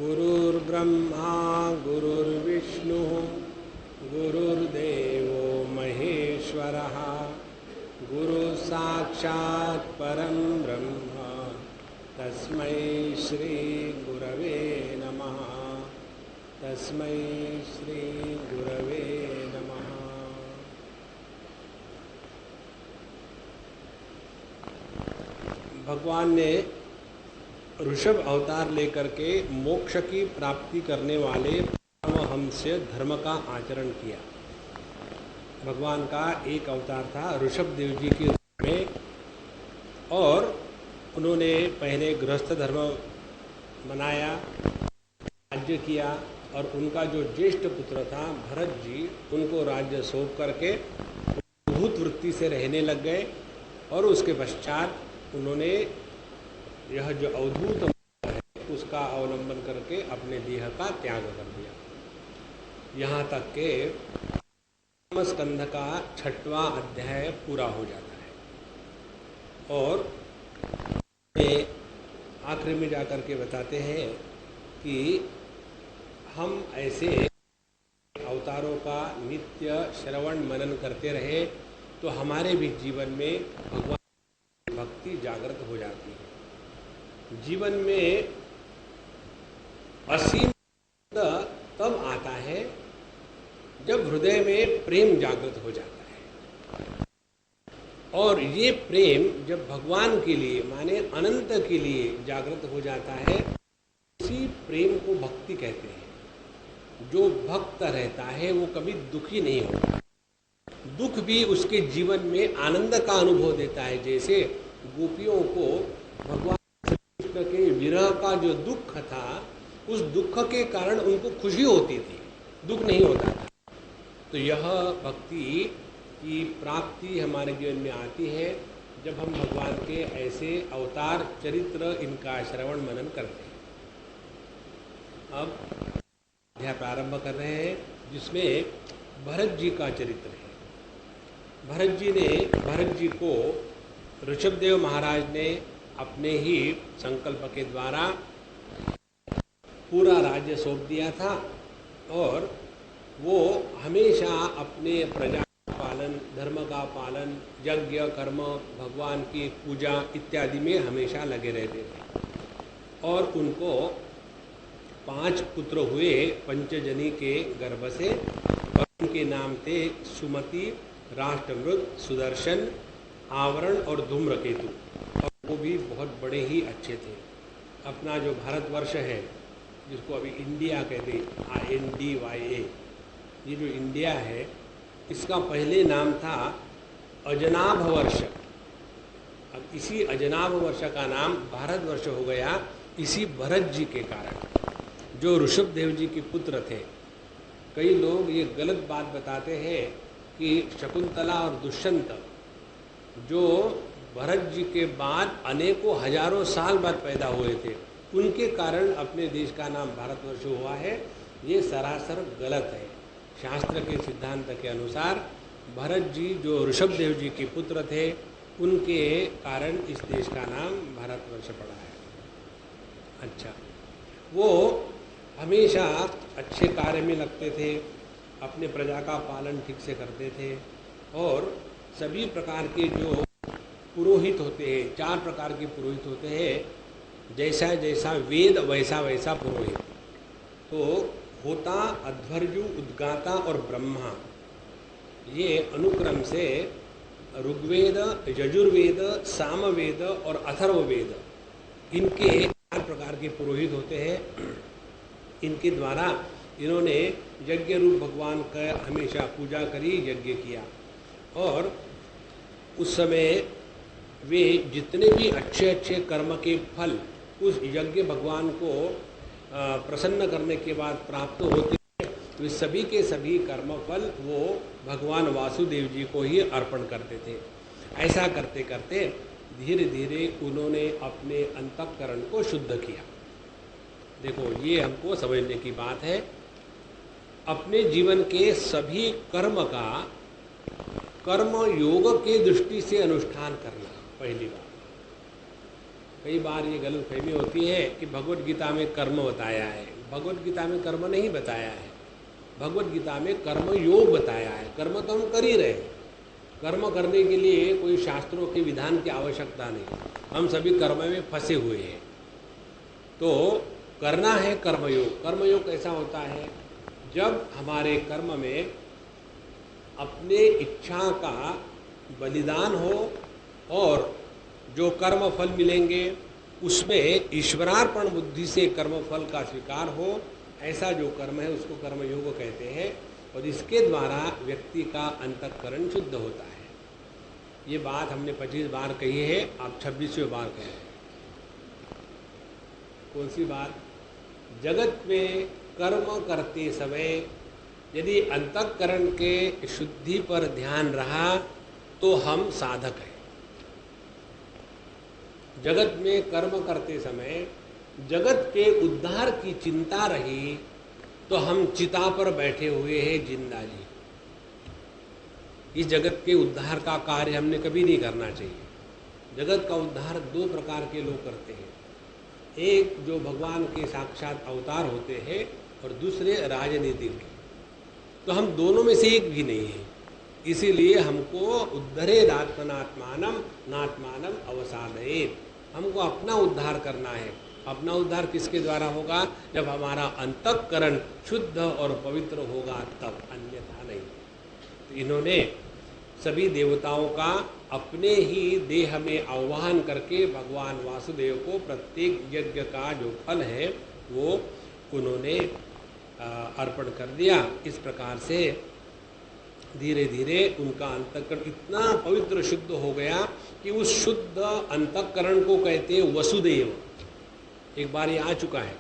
गुरुर्ब्रह्मा गुरुर्विष्णु गुरुर्देवो महेश्वरः गुरुः साक्षात् परं ब्रह्म तस्मै श्री गुरवे नमः। तस्मै श्री गुरवे नमः। भगवान ने ऋषभ अवतार लेकर के मोक्ष की प्राप्ति करने वाले परमहंस धर्म का आचरण किया। भगवान का एक अवतार था ऋषभ देव जी के रूप में, और उन्होंने पहले गृहस्थ धर्म मनाया, राज्य किया, और उनका जो ज्येष्ठ पुत्र था भरत जी, उनको राज्य सौंप करके भूत वृत्ति से रहने लग गए। और उसके पश्चात उन्होंने यह जो अवधूत है उसका अवलंबन करके अपने देह का त्याग कर दिया। यहाँ तक के स्कंध का 6वां अध्याय पूरा हो जाता है। और आखिर में जाकर के बताते हैं कि हम ऐसे अवतारों का नित्य श्रवण मनन करते रहे तो हमारे भी जीवन में भगवान की भक्ति जागृत हो जाती है। जीवन में असीम तब आता है जब हृदय में प्रेम जागृत हो जाता है, और ये प्रेम जब भगवान के लिए माने अनंत के लिए जागृत हो जाता है, इसी प्रेम को भक्ति कहते हैं। जो भक्त रहता है वो कभी दुखी नहीं होता, दुख भी उसके जीवन में आनंद का अनुभव देता है। जैसे गोपियों को भगवान के विरह का जो दुख था, उस दुख के कारण उनको खुशी होती थी, दुख नहीं होता था। तो यह भक्ति की प्राप्ति हमारे जीवन में आती है जब हम भगवान के ऐसे अवतार चरित्र इनका श्रवण मनन करते हैं। अब अध्याय प्रारंभ कर रहे हैं जिसमें भरत जी का चरित्र है। भरत जी को ऋषभदेव महाराज ने अपने ही संकल्प के द्वारा पूरा राज्य सौंप दिया था, और वो हमेशा अपने प्रजा का पालन, धर्म का पालन, यज्ञ कर्म, भगवान की पूजा इत्यादि में हमेशा लगे रहते थे। और उनको 5 पुत्र हुए पंचजनी के गर्भ से, और उनके नाम थे सुमति, राष्ट्रमृत, सुदर्शन, आवरण और धूम्रकेतु। और वो भी बहुत बड़े ही अच्छे थे। अपना जो भारतवर्ष है, जिसको अभी इंडिया कहते हैं, INDYA, ये जो इंडिया है इसका पहले नाम था अजनाभ वर्ष। अब इसी अजनाभ वर्ष का नाम भारतवर्ष हो गया इसी भरत जी के कारण, जो ऋषभ देव जी के पुत्र थे। कई लोग ये गलत बात बताते हैं कि शकुंतला और दुष्यंत जो भरत जी के बाद अनेकों हजारों साल बाद पैदा हुए थे, उनके कारण अपने देश का नाम भारतवर्ष हुआ है। ये सरासर गलत है। शास्त्र के सिद्धांत के अनुसार भरत जी जो ऋषभ देव जी के पुत्र थे, उनके कारण इस देश का नाम भारतवर्ष पड़ा है। अच्छा, वो हमेशा अच्छे कार्य में लगते थे, अपने प्रजा का पालन ठीक से करते थे, और सभी प्रकार के जो पुरोहित होते हैं, 4 प्रकार के पुरोहित होते हैं, जैसा जैसा वेद वैसा वैसा पुरोहित। तो होता, अध्वर्यु, उद्गाता और ब्रह्मा, ये अनुक्रम से ऋग्वेद, यजुर्वेद, सामवेद और अथर्ववेद, इनके 4 प्रकार के पुरोहित होते हैं। इनके द्वारा इन्होंने यज्ञ रूप भगवान का हमेशा पूजा करी, यज्ञ किया। और उस समय वे जितने भी अच्छे अच्छे कर्म के फल उस यज्ञ भगवान को प्रसन्न करने के बाद प्राप्त होते हैं, वे सभी के सभी कर्म फल वो भगवान वासुदेव जी को ही अर्पण करते थे। ऐसा करते करते धीरे धीरे उन्होंने अपने अंतःकरण को शुद्ध किया। देखो, ये हमको समझने की बात है। अपने जीवन के सभी कर्म का कर्म योग के दृष्टि से अनुष्ठान करना पहली बात। कई बार ये गलतफहमी होती है कि भगवत गीता में कर्म बताया है। भगवत गीता में कर्म नहीं बताया है, भगवत गीता में कर्म योग बताया है। कर्म तो हम कर ही रहे हैं, कर्म करने के लिए कोई शास्त्रों के विधान की आवश्यकता नहीं, हम सभी कर्म में फंसे हुए हैं। तो करना है कर्मयोग। कर्मयोग कैसा होता है? जब हमारे कर्म में अपने इच्छा का बलिदान हो और जो कर्म फल मिलेंगे उसमें ईश्वरार्पण बुद्धि से कर्म फल का स्वीकार हो, ऐसा जो कर्म है उसको कर्मयोग कहते हैं। और इसके द्वारा व्यक्ति का अंतःकरण शुद्ध होता है। ये बात हमने 25 बार कही है, आप 26वें बार कह रहे हैं। कौन सी बात? जगत में कर्म करते समय यदि अंतःकरण के शुद्धि पर ध्यान रहा तो हम साधक हैं। जगत में कर्म करते समय जगत के उद्धार की चिंता रही तो हम चिता पर बैठे हुए हैं जिंदा जी। इस जगत के उद्धार का कार्य हमने कभी नहीं करना चाहिए। जगत का उद्धार दो प्रकार के लोग करते हैं, एक जो भगवान के साक्षात अवतार होते हैं और दूसरे राजनीतिज्ञ। तो हम दोनों में से एक भी नहीं है। इसीलिए हमको उद्धरेद आत्मनात्मानम नात्मानम अवसादयेत, हमको अपना उद्धार करना है। अपना उद्धार किसके द्वारा होगा? जब हमारा अंतःकरण शुद्ध और पवित्र होगा तब, अन्यथा नहीं। तो इन्होंने सभी देवताओं का अपने ही देह में आह्वान करके भगवान वासुदेव को प्रत्येक यज्ञ का जो फल है वो उन्होंने अर्पण कर दिया। इस प्रकार से धीरे धीरे उनका अंतःकरण इतना पवित्र शुद्ध हो गया कि उस शुद्ध अंतःकरण को कहते हैं वसुदेव। एक बार ये आ चुका है,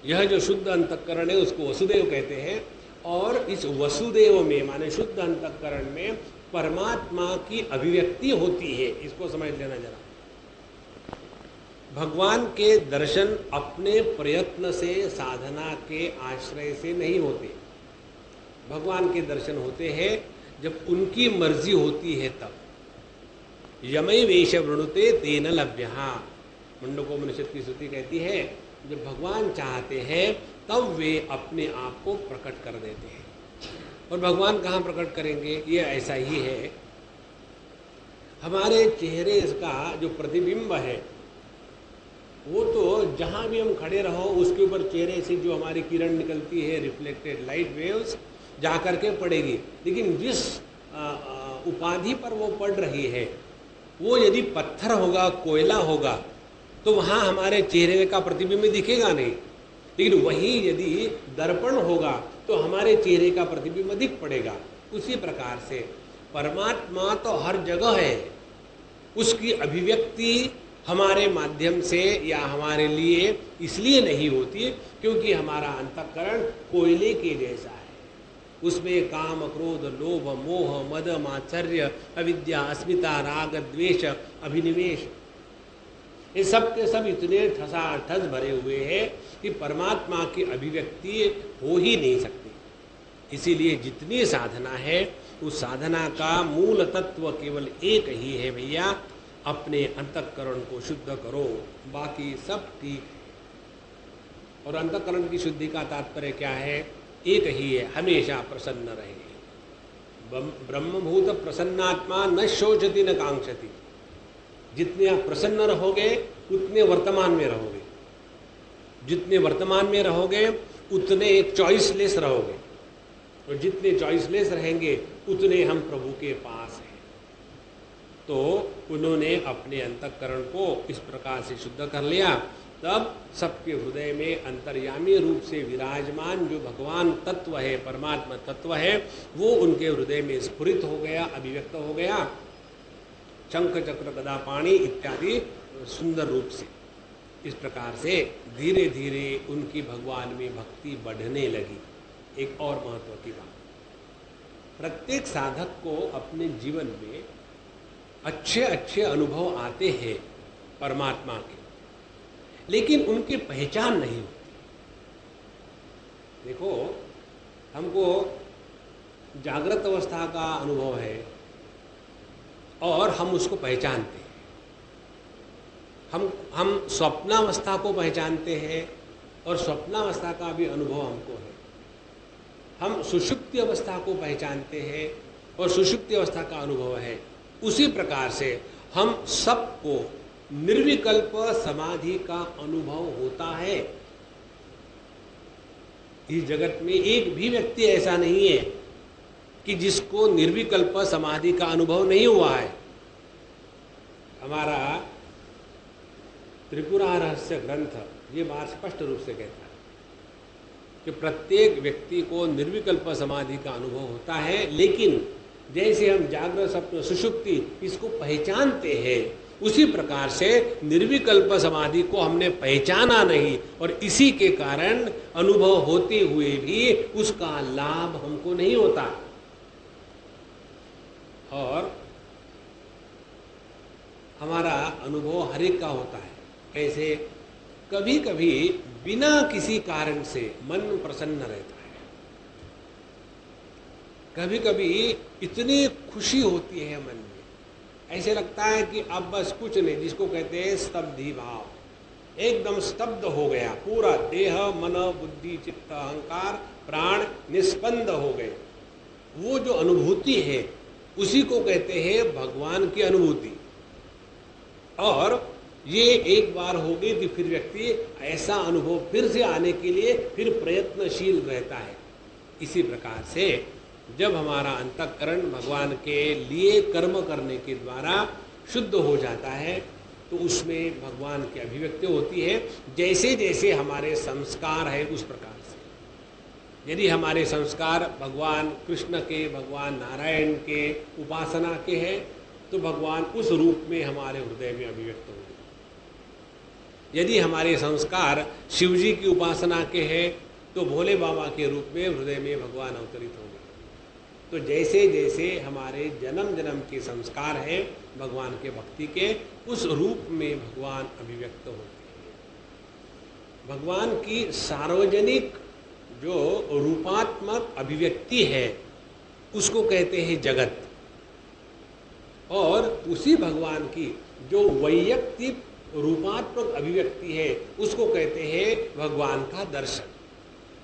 यह जो शुद्ध अंतःकरण है उसको वसुदेव कहते हैं। और इस वसुदेव में माने शुद्ध अंतःकरण में परमात्मा की अभिव्यक्ति होती है। इसको समझ लेना जरा। भगवान के दर्शन अपने प्रयत्न से, साधना के आश्रय से नहीं होते। भगवान के दर्शन होते हैं जब उनकी मर्जी होती है तब। यमय वेश वृणुते तेन लभ्यः, मुंडकोपनिषद की श्रुति कहती है जब भगवान चाहते हैं तब वे अपने आप को प्रकट कर देते हैं। और भगवान कहाँ प्रकट करेंगे? ये ऐसा ही है, हमारे चेहरे का जो प्रतिबिंब है वो तो जहाँ भी हम खड़े रहो उसके ऊपर चेहरे से जो हमारी किरण निकलती है, रिफ्लेक्टेड लाइट वेव्स जा करके पड़ेगी। लेकिन जिस उपाधि पर वो पड़ रही है वो यदि पत्थर होगा, कोयला होगा, तो वहाँ हमारे चेहरे का प्रतिबिंब दिखेगा नहीं। लेकिन वही यदि दर्पण होगा तो हमारे चेहरे का प्रतिबिंब दिख पड़ेगा। उसी प्रकार से परमात्मा तो हर जगह है, उसकी अभिव्यक्ति हमारे माध्यम से या हमारे लिए इसलिए नहीं होती क्योंकि हमारा अंतःकरण कोयले के जैसा है। उसमें काम, क्रोध, लोभ, मोह, मद, मात्सर्य, अविद्या, अस्मिता, राग, द्वेष, अभिनिवेश, ये सब के सब इतने ठसाठस भरे हुए हैं कि परमात्मा की अभिव्यक्ति हो ही नहीं सकती। इसीलिए जितनी साधना है उस साधना का मूल तत्व केवल एक ही है भैया, अपने अंतःकरण को शुद्ध करो, बाकी सब ठीक है। और अंतःकरण की शुद्धि का तात्पर्य क्या है? एक ही है, हमेशा प्रसन्न रहे। ब्रह्मभूत प्रसन्नात्मा न शोचति न कांक्षति। जितने आप प्रसन्न रहोगे उतने वर्तमान में रहोगे, जितने वर्तमान में रहोगे उतने एक चॉइसलेस रहोगे, और जितने चॉइसलेस रहेंगे उतने हम प्रभु के पास हैं। तो उन्होंने अपने अंतःकरण को इस प्रकार से शुद्ध कर लिया, तब सबके हृदय में अंतर्यामी रूप से विराजमान जो भगवान तत्व है, परमात्मा तत्व है, वो उनके हृदय में स्फुरित हो गया, अभिव्यक्त हो गया, शंख चक्र गदा पाणी इत्यादि सुंदर रूप से। इस प्रकार से धीरे धीरे उनकी भगवान में भक्ति बढ़ने लगी। एक और महत्व की बात, प्रत्येक साधक को अपने जीवन में अच्छे अच्छे अनुभव आते हैं परमात्मा के, लेकिन उनकी पहचान नहीं होती। देखो, हमको जागृत अवस्था का अनुभव है और हम उसको पहचानते हैं, हम स्वप्नावस्था को पहचानते हैं और स्वप्नावस्था का भी अनुभव हमको है। हम सुषुप्ति अवस्था को पहचानते हैं और सुषुप्ति अवस्था का अनुभव है। उसी प्रकार से हम सबको निर्विकल्प समाधि का अनुभव होता है। इस जगत में एक भी व्यक्ति ऐसा नहीं है कि जिसको निर्विकल्प समाधि का अनुभव नहीं हुआ है। हमारा त्रिपुरा रहस्य ग्रंथ ये बात स्पष्ट रूप से कहता है कि प्रत्येक व्यक्ति को निर्विकल्प समाधि का अनुभव होता है, लेकिन जैसे हम जागृत स्वप्न सुषुप्ति इसको पहचानते हैं, उसी प्रकार से निर्विकल्प समाधि को हमने पहचाना नहीं और इसी के कारण अनुभव होते हुए भी उसका लाभ हमको नहीं होता। और हमारा अनुभव हर एक का होता है। कैसे? कभी कभी बिना किसी कारण से मन प्रसन्न रहता है, कभी कभी इतनी खुशी होती है मन में, ऐसे लगता है कि अब बस कुछ नहीं, जिसको कहते हैं स्तब्धि भाव, एकदम स्तब्ध हो गया, पूरा देह मन बुद्धि चित्त अहंकार प्राण निस्पंद हो गए। वो जो अनुभूति है उसी को कहते हैं भगवान की अनुभूति। और ये एक बार हो गई तो फिर व्यक्ति ऐसा अनुभव फिर से आने के लिए फिर प्रयत्नशील रहता है। इसी प्रकार से जब हमारा अंतःकरण भगवान के लिए कर्म करने के द्वारा शुद्ध हो जाता है तो उसमें भगवान की अभिव्यक्ति होती है। जैसे जैसे हमारे संस्कार है उस प्रकार से, यदि हमारे संस्कार भगवान कृष्ण के, भगवान नारायण के उपासना के हैं तो भगवान उस रूप में हमारे हृदय में अभिव्यक्त होंगे। यदि हमारे संस्कार शिवजी की उपासना के हैं तो भोले बाबा के रूप में हृदय में भगवान अवतरित होंगे। तो जैसे जैसे हमारे जन्म जन्म के संस्कार हैं भगवान के भक्ति के, उस रूप में भगवान अभिव्यक्त होते हैं। भगवान की सार्वजनिक जो रूपात्मक अभिव्यक्ति है उसको कहते हैं जगत, और उसी भगवान की जो वैयक्तिक रूपात्मक अभिव्यक्ति है उसको कहते हैं भगवान का दर्शन।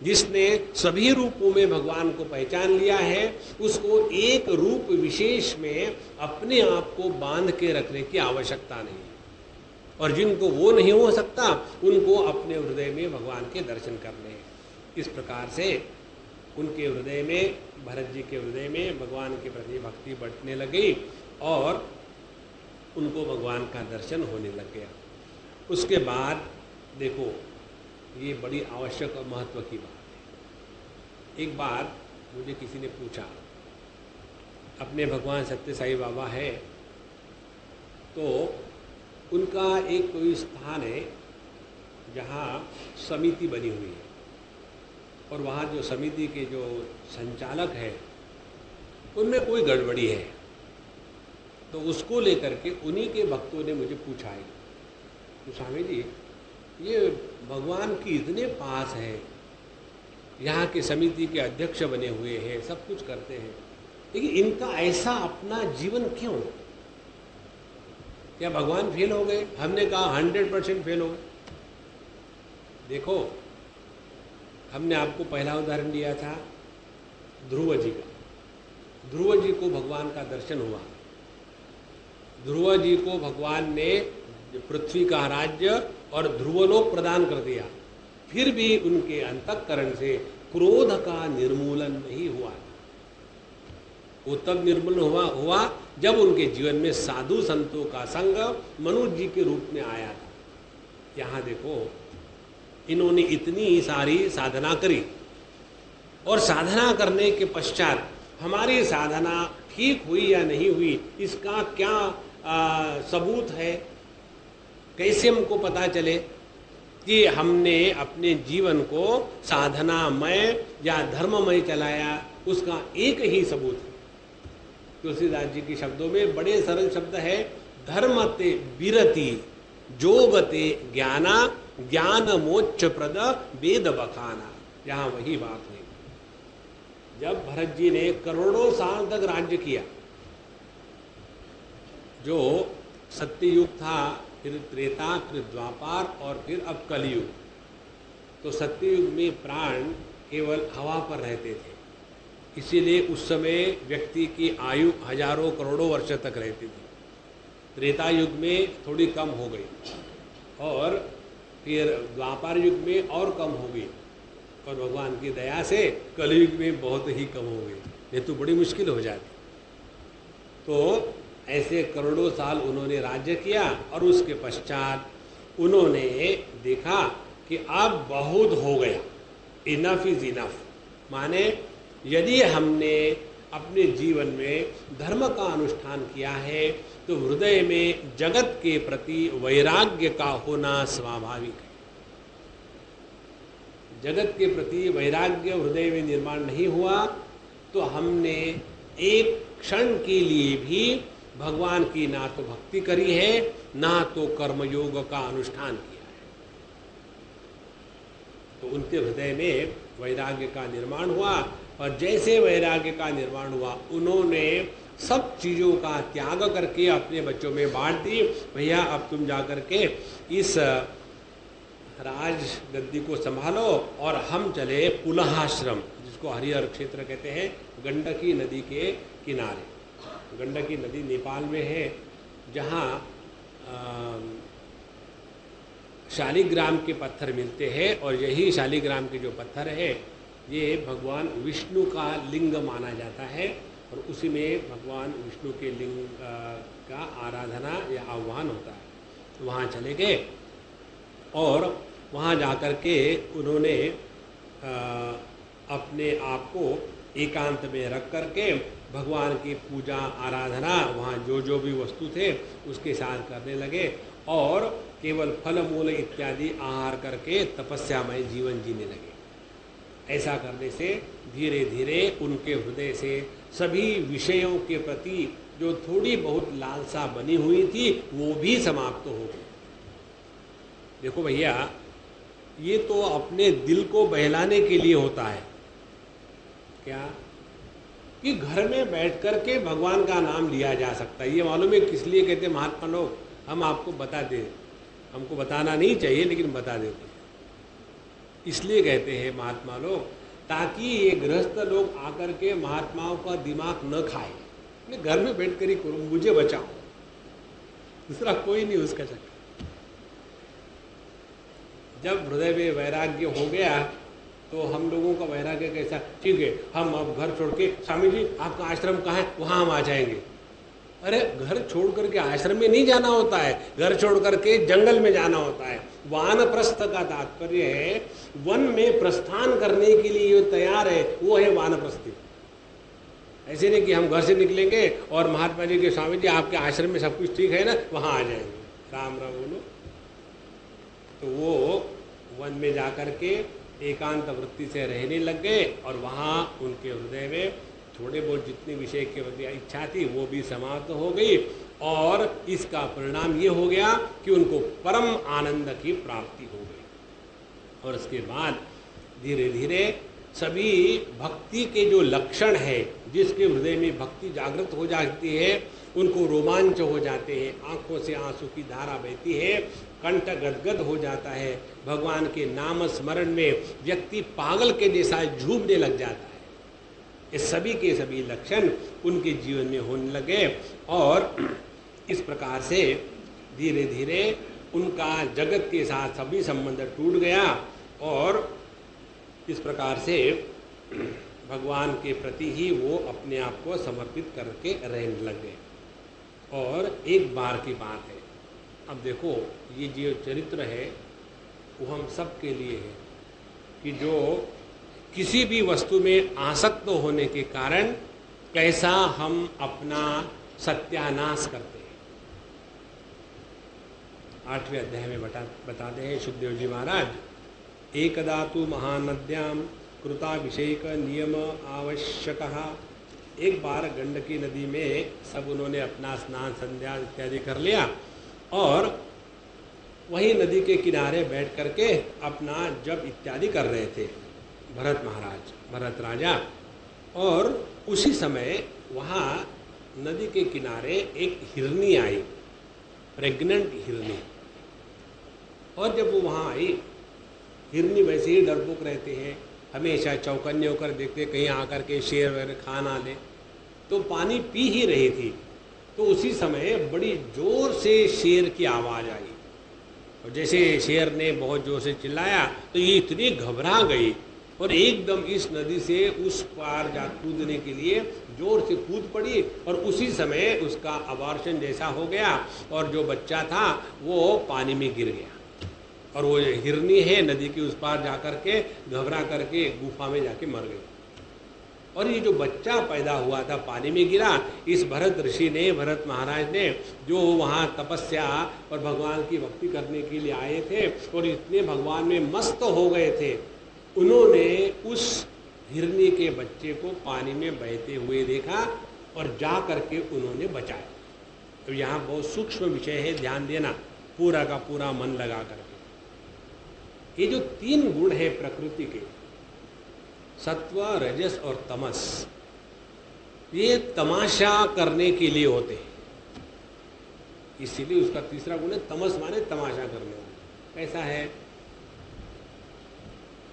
जिसने सभी रूपों में भगवान को पहचान लिया है उसको एक रूप विशेष में अपने आप को बांध के रखने की आवश्यकता नहीं, और जिनको वो नहीं हो सकता उनको अपने हृदय में भगवान के दर्शन करने हैं। इस प्रकार से उनके हृदय में, भरत जी के हृदय में भगवान के प्रति भक्ति बढ़ने लगी और उनको भगवान का दर्शन होने लग गया। उसके बाद देखो, ये बड़ी आवश्यक और महत्व की बात है। एक बार मुझे किसी ने पूछा, अपने भगवान सत्य साईं बाबा है तो उनका एक कोई स्थान है जहाँ समिति बनी हुई है, और वहाँ जो समिति के जो संचालक है उनमें कोई गड़बड़ी है। तो उसको लेकर के उन्हीं के भक्तों ने मुझे पूछा है, तो स्वामी जी ये भगवान की इतने पास है, यहाँ के समिति के अध्यक्ष बने हुए हैं, सब कुछ करते हैं, लेकिन इनका ऐसा अपना जीवन क्यों? क्या भगवान फेल हो गए? हमने कहा 100% फेल हो गए। देखो, हमने आपको पहला उदाहरण दिया था ध्रुव जी का। ध्रुव जी को भगवान का दर्शन हुआ। ध्रुव जी को भगवान ने पृथ्वी का राज्य और ध्रुवलोक प्रदान कर दिया, फिर भी उनके अंतःकरण से क्रोध का निर्मूलन नहीं हुआ। वो तब निर्मूलन हुआ जब उनके जीवन में साधु संतों का संग मनुष्य जी के रूप में आया था। यहाँ देखो, इन्होंने इतनी सारी साधना करी, और साधना करने के पश्चात हमारी साधना ठीक हुई या नहीं हुई इसका क्या सबूत है? कैसे हमको पता चले कि हमने अपने जीवन को साधनामय या धर्ममय चलाया? उसका एक ही सबूत है। तुलसीदास जी के शब्दों में बड़े सरल शब्द है, धर्मते विरति जोगते ज्ञाना ज्ञान मोक्ष प्रद वेद बखाना। यहाँ वही बात है। जब भरत जी ने करोड़ों साल तक राज्य किया, जो सत्ययुग था फिर त्रेता, फिर द्वापार और फिर अब कलयुग। तो सत्ययुग में प्राण केवल हवा पर रहते थे, इसीलिए उस समय व्यक्ति की आयु हजारों करोड़ों वर्ष तक रहती थी। त्रेता युग में थोड़ी कम हो गई और फिर द्वापर युग में और कम हो गई, और भगवान की दया से कलयुग में बहुत ही कम हो गई, ये तो बड़ी मुश्किल हो जाती। तो ऐसे करोड़ों साल उन्होंने राज्य किया और उसके पश्चात उन्होंने देखा कि अब बहुत हो गया, इनफ इज इनफ। माने यदि हमने अपने जीवन में धर्म का अनुष्ठान किया है तो हृदय में जगत के प्रति वैराग्य का होना स्वाभाविक है। जगत के प्रति वैराग्य हृदय में निर्माण नहीं हुआ तो हमने एक क्षण के लिए भी भगवान की ना तो भक्ति करी है, ना तो कर्मयोग का अनुष्ठान किया है। तो उनके हृदय में वैराग्य का निर्माण हुआ, और जैसे वैराग्य का निर्माण हुआ उन्होंने सब चीज़ों का त्याग करके अपने बच्चों में बांट दी। भैया अब तुम जा कर के इस राज गद्दी को संभालो, और हम चले पुलहाश्रम, जिसको हरिहर क्षेत्र कहते हैं, गंडकी नदी के किनारे। गंडकी नदी नेपाल में है, जहाँ शालिग्राम के पत्थर मिलते हैं, और यही शालिग्राम के जो पत्थर है ये भगवान विष्णु का लिंग माना जाता है, और उसी में भगवान विष्णु के लिंग का आराधना या आह्वान होता है। तो वहाँ चले गए और वहाँ जाकर के उन्होंने अपने आप को एकांत में रख करके भगवान की पूजा आराधना वहाँ जो जो भी वस्तु थे उसके साथ करने लगे, और केवल फल मूल इत्यादि आहार करके तपस्यामय जीवन जीने लगे। ऐसा करने से धीरे धीरे उनके हृदय से सभी विषयों के प्रति जो थोड़ी बहुत लालसा बनी हुई थी वो भी समाप्त हो गई। देखो भैया, ये तो अपने दिल को बहलाने के लिए होता है क्या, कि घर में बैठ कर के भगवान का नाम लिया जा सकता है। ये मालूम है किस लिए कहते हैं महात्मा लोग? हम आपको बता दें, हमको बताना नहीं चाहिए लेकिन बता देते हैं। इसलिए कहते हैं महात्मा लोग, ताकि ये गृहस्थ लोग आकर के महात्माओं का दिमाग न खाए। मैं घर में बैठ कर ही करूँ, मुझे बचाओ, दूसरा कोई नहीं उसका चक्कर। जब हृदय में वैराग्य हो गया तो हम लोगों का वैराग्य कैसा, ठीक है हम अब घर छोड़ के, स्वामी जी आपका आश्रम कहाँ है, वहाँ हम आ जाएंगे। अरे घर छोड़ करके आश्रम में नहीं जाना होता है, घर छोड़ करके जंगल में जाना होता है। वानप्रस्थ का तात्पर्य है वन में प्रस्थान करने के लिए जो तैयार है वो है वानप्रस्थी। ऐसे नहीं कि हम घर से निकलेंगे और महात्मा जी के स्वामी जी आपके आश्रम में सब कुछ ठीक है ना, वहाँ आ जाएंगे, राम राम बोलो। तो वो वन में जाकर के एकांत वृत्ति से रहने लग गए, और वहाँ उनके हृदय में थोड़े बहुत जितनी विषय की इच्छा थी वो भी समाप्त हो गई, और इसका परिणाम ये हो गया कि उनको परम आनंद की प्राप्ति हो गई। और उसके बाद धीरे धीरे सभी भक्ति के जो लक्षण है, जिसके हृदय में भक्ति जागृत हो जाती है, उनको रोमांच हो जाते हैं, आंखों से आंसू की धारा बहती है, कंठ गदगद हो जाता है, भगवान के नाम स्मरण में व्यक्ति पागल के जैसा झूमने लग जाता है। ये सभी के सभी लक्षण उनके जीवन में होने लगे, और इस प्रकार से धीरे धीरे उनका जगत के साथ सभी संबंध टूट गया, और इस प्रकार से भगवान के प्रति ही वो अपने आप को समर्पित करके रहने लग गए। और एक बार की बात है, अब देखो ये जो चरित्र है वो हम सब के लिए है, कि जो किसी भी वस्तु में आसक्त होने के कारण कैसा हम अपना सत्यानाश करते हैं। 8वें अध्याय में बताते हैं सुखदेव जी महाराज, एकदा तु महानद्याम कृताभिषेक नियम आवश्यकः। एक बार गंडकी नदी में सब उन्होंने अपना स्नान संध्या इत्यादि कर लिया, और वहीं नदी के किनारे बैठ करके अपना जप इत्यादि कर रहे थे भरत महाराज, भरत राजा। और उसी समय वहाँ नदी के किनारे एक हिरनी आई, प्रेग्नेंट हिरनी। और जब वो वहाँ आई, हिरनी वैसे ही डरपोक रहते हैं, हमेशा चौकन्ने होकर देखते कहीं आकर के शेर वगैरह खा ना ले, तो पानी पी ही रही थी। तो उसी समय बड़ी जोर से शेर की आवाज़ आई, और जैसे शेर ने बहुत जोर से चिल्लाया तो ये इतनी घबरा गई और एकदम इस नदी से उस पार जा कूदने के लिए जोर से कूद पड़ी, और उसी समय उसका अबॉर्शन जैसा हो गया और जो बच्चा था वो पानी में गिर गया। और वो हिरनी है नदी के उस पार जा कर के घबरा करके गुफा में जाके मर गई। और ये जो बच्चा पैदा हुआ था पानी में गिरा, इस भरत ऋषि ने, भरत महाराज ने, जो वहाँ तपस्या और भगवान की भक्ति करने के लिए आए थे और इतने भगवान में मस्त हो गए थे, उन्होंने उस हिरनी के बच्चे को पानी में बहते हुए देखा और जा करके उन्होंने बचाया। तो यहाँ बहुत सूक्ष्म विषय है, ध्यान देना, पूरा का पूरा मन लगा करके। ये जो 3 गुण हैं प्रकृति के, सत्व, रजस और तमस, ये तमाशा करने के लिए होते हैं, इसीलिए उसका तीसरा गुण है तमस, माने तमाशा करने वाला। कैसा है?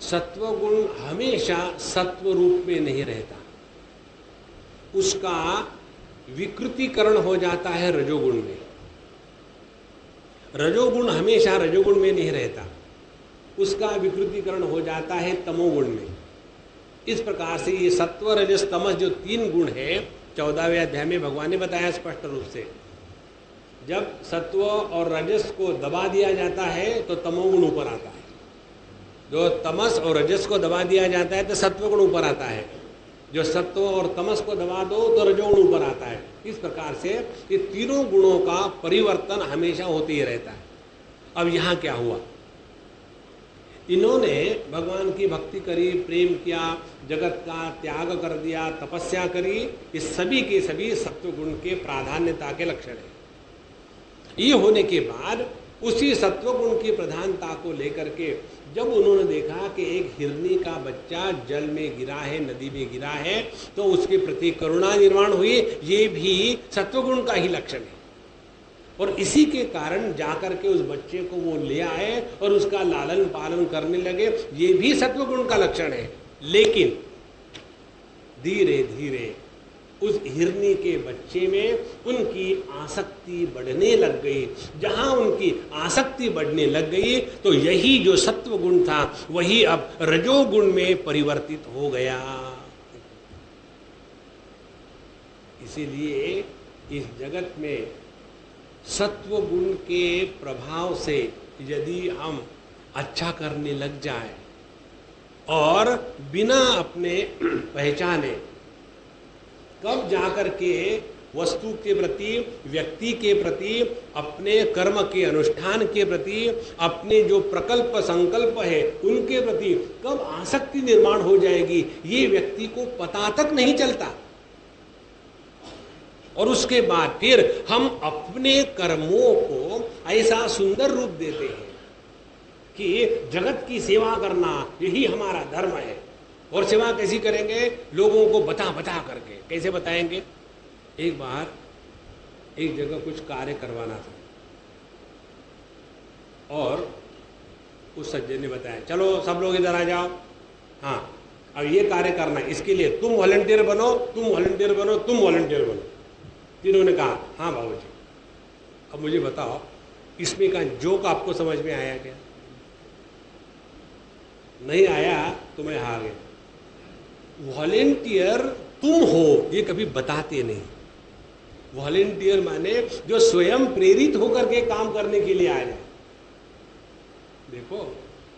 सत्व गुण हमेशा सत्व रूप में नहीं रहता, उसका विकृतीकरण हो जाता है रजोगुण में। रजोगुण हमेशा रजोगुण में नहीं रहता, उसका विकृतीकरण हो जाता है तमोगुण में। इस प्रकार से ये सत्व, रजस, तमस जो 3 गुण है, 14वें अध्याय में भगवान ने बताया स्पष्ट रूप से। जब सत्व और रजस को दबा दिया जाता है तो तमोगुण ऊपर आता है, जो तमस और रजस को दबा दिया जाता है तो सत्वगुण ऊपर आता है, जो सत्व और तमस को दबा दो तो रजोगुण ऊपर आता है। इस प्रकार से ये तीनों गुणों का परिवर्तन हमेशा होते ही रहता है। अब यहाँ क्या हुआ? इन्होंने भगवान की भक्ति करी, प्रेम किया, जगत का त्याग कर दिया, तपस्या करी, ये सभी के सभी सत्वगुण के प्राधान्यता के लक्षण हैं। ये होने के बाद उसी सत्वगुण की प्रधानता को लेकर के जब उन्होंने देखा कि एक हिरनी का बच्चा जल में गिरा है, नदी में गिरा है, तो उसके प्रति करुणा निर्माण हुई। ये भी सत्वगुण का ही लक्षण है, और इसी के कारण जाकर के उस बच्चे को वो ले आए और उसका लालन पालन करने लगे, ये भी सत्वगुण का लक्षण है। लेकिन धीरे धीरे उस हिरनी के बच्चे में उनकी आसक्ति बढ़ने लग गई। जहां उनकी आसक्ति बढ़ने लग गई तो यही जो सत्वगुण था वही अब रजोगुण में परिवर्तित हो गया। इसीलिए इस जगत में सत्वगुण के प्रभाव से यदि हम अच्छा करने लग जाए और बिना अपने पहचाने कब जाकर के वस्तु के प्रति, व्यक्ति के प्रति, अपने कर्म के अनुष्ठान के प्रति, अपने जो प्रकल्प संकल्प है उनके प्रति कब आसक्ति निर्माण हो जाएगी, ये व्यक्ति को पता तक नहीं चलता। और उसके बाद फिर हम अपने कर्मों को ऐसा सुंदर रूप देते हैं कि जगत की सेवा करना यही हमारा धर्म है। और सेवा कैसी करेंगे? लोगों को बता करके। कैसे बताएंगे? एक बार एक जगह कुछ कार्य करवाना था और उस सज्जन ने बताया, चलो सब लोग इधर आ जाओ, हाँ अब ये कार्य करना है, इसके लिए तुम वॉलंटियर बनो, तुम वॉलंटियर बनो, तुम वॉलंटियर बनो। तीनों ने कहा हाँ बाबूजी। अब मुझे बताओ इसमें का जोक आपको समझ में आया क्या? नहीं आया तो मैं हार गया। वॉलंटियर तुम हो ये कभी बताते नहीं। वॉलंटियर माने जो स्वयं प्रेरित होकर के काम करने के लिए आ जाए। देखो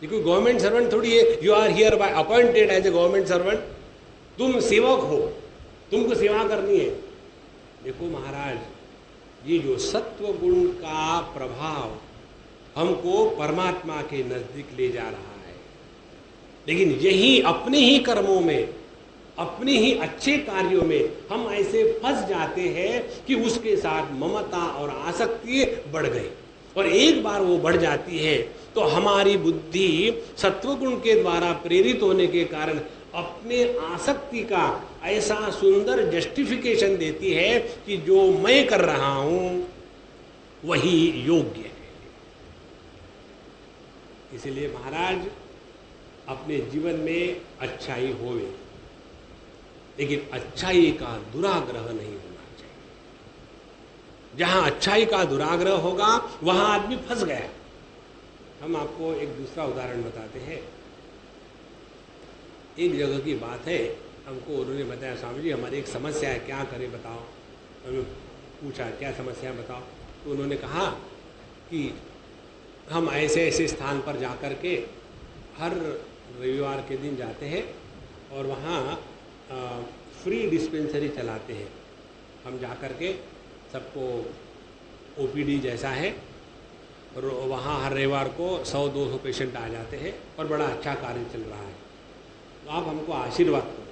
ये कोई गवर्नमेंट सर्वेंट थोड़ी है, you are hereby appointed as a government servant, तुम सेवक हो, तुमको सेवा करनी है। देखो महाराज, ये जो सत्व गुण का प्रभाव हमको परमात्मा के नजदीक ले जा रहा है, लेकिन यही अपने ही कर्मों में, अपने ही अच्छे कार्यों में हम ऐसे फंस जाते हैं कि उसके साथ ममता और आसक्ति बढ़ गई। और एक बार वो बढ़ जाती है तो हमारी बुद्धि सत्वगुण के द्वारा प्रेरित होने के कारण अपने आसक्ति का ऐसा सुंदर जस्टिफिकेशन देती है कि जो मैं कर रहा हूं वही योग्य है। इसीलिए महाराज अपने जीवन में अच्छाई होवे, लेकिन अच्छाई का दुराग्रह नहीं होना चाहिए। जहां अच्छाई का दुराग्रह होगा वहां आदमी फंस गया। हम आपको एक दूसरा उदाहरण बताते हैं। एक जगह की बात है, हमको उन्होंने बताया, स्वामी जी हमारी एक समस्या है, क्या करें बताओ। हमने पूछा क्या समस्या है बताओ। तो उन्होंने कहा कि हम ऐसे ऐसे स्थान पर जा कर के हर रविवार के दिन जाते हैं और वहाँ फ्री डिस्पेंसरी चलाते हैं। हम जा कर के सबको ओपीडी जैसा है और वहाँ हर रविवार को 100-200 पेशेंट आ जाते हैं और बड़ा अच्छा कार्य चल रहा है, तो आप हमको आशीर्वाद करो।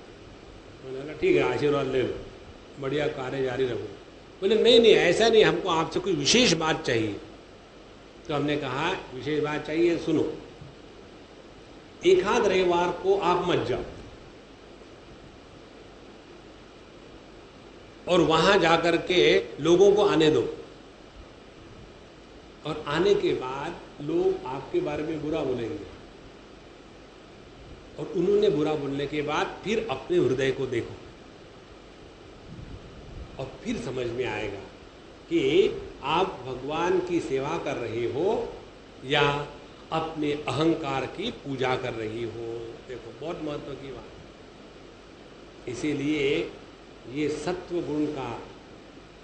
मैंने कहा ठीक है आशीर्वाद ले लो, बढ़िया कार्य जारी रखो। बोले नहीं ऐसा नहीं, हमको आपसे कोई विशेष बात चाहिए। तो हमने कहा विशेष बात चाहिए, सुनो, एक आध रविवार को आप मत जाओ और वहां जाकर के लोगों को आने दो, और आने के बाद लोग आपके बारे में बुरा बोलेंगे, और उन्होंने बुरा बोलने के बाद फिर अपने हृदय को देखो और फिर समझ में आएगा कि आप भगवान की सेवा कर रहे हो या अपने अहंकार की पूजा कर रही हो। देखो बहुत महत्व की बात। इसीलिए ये सत्व गुण का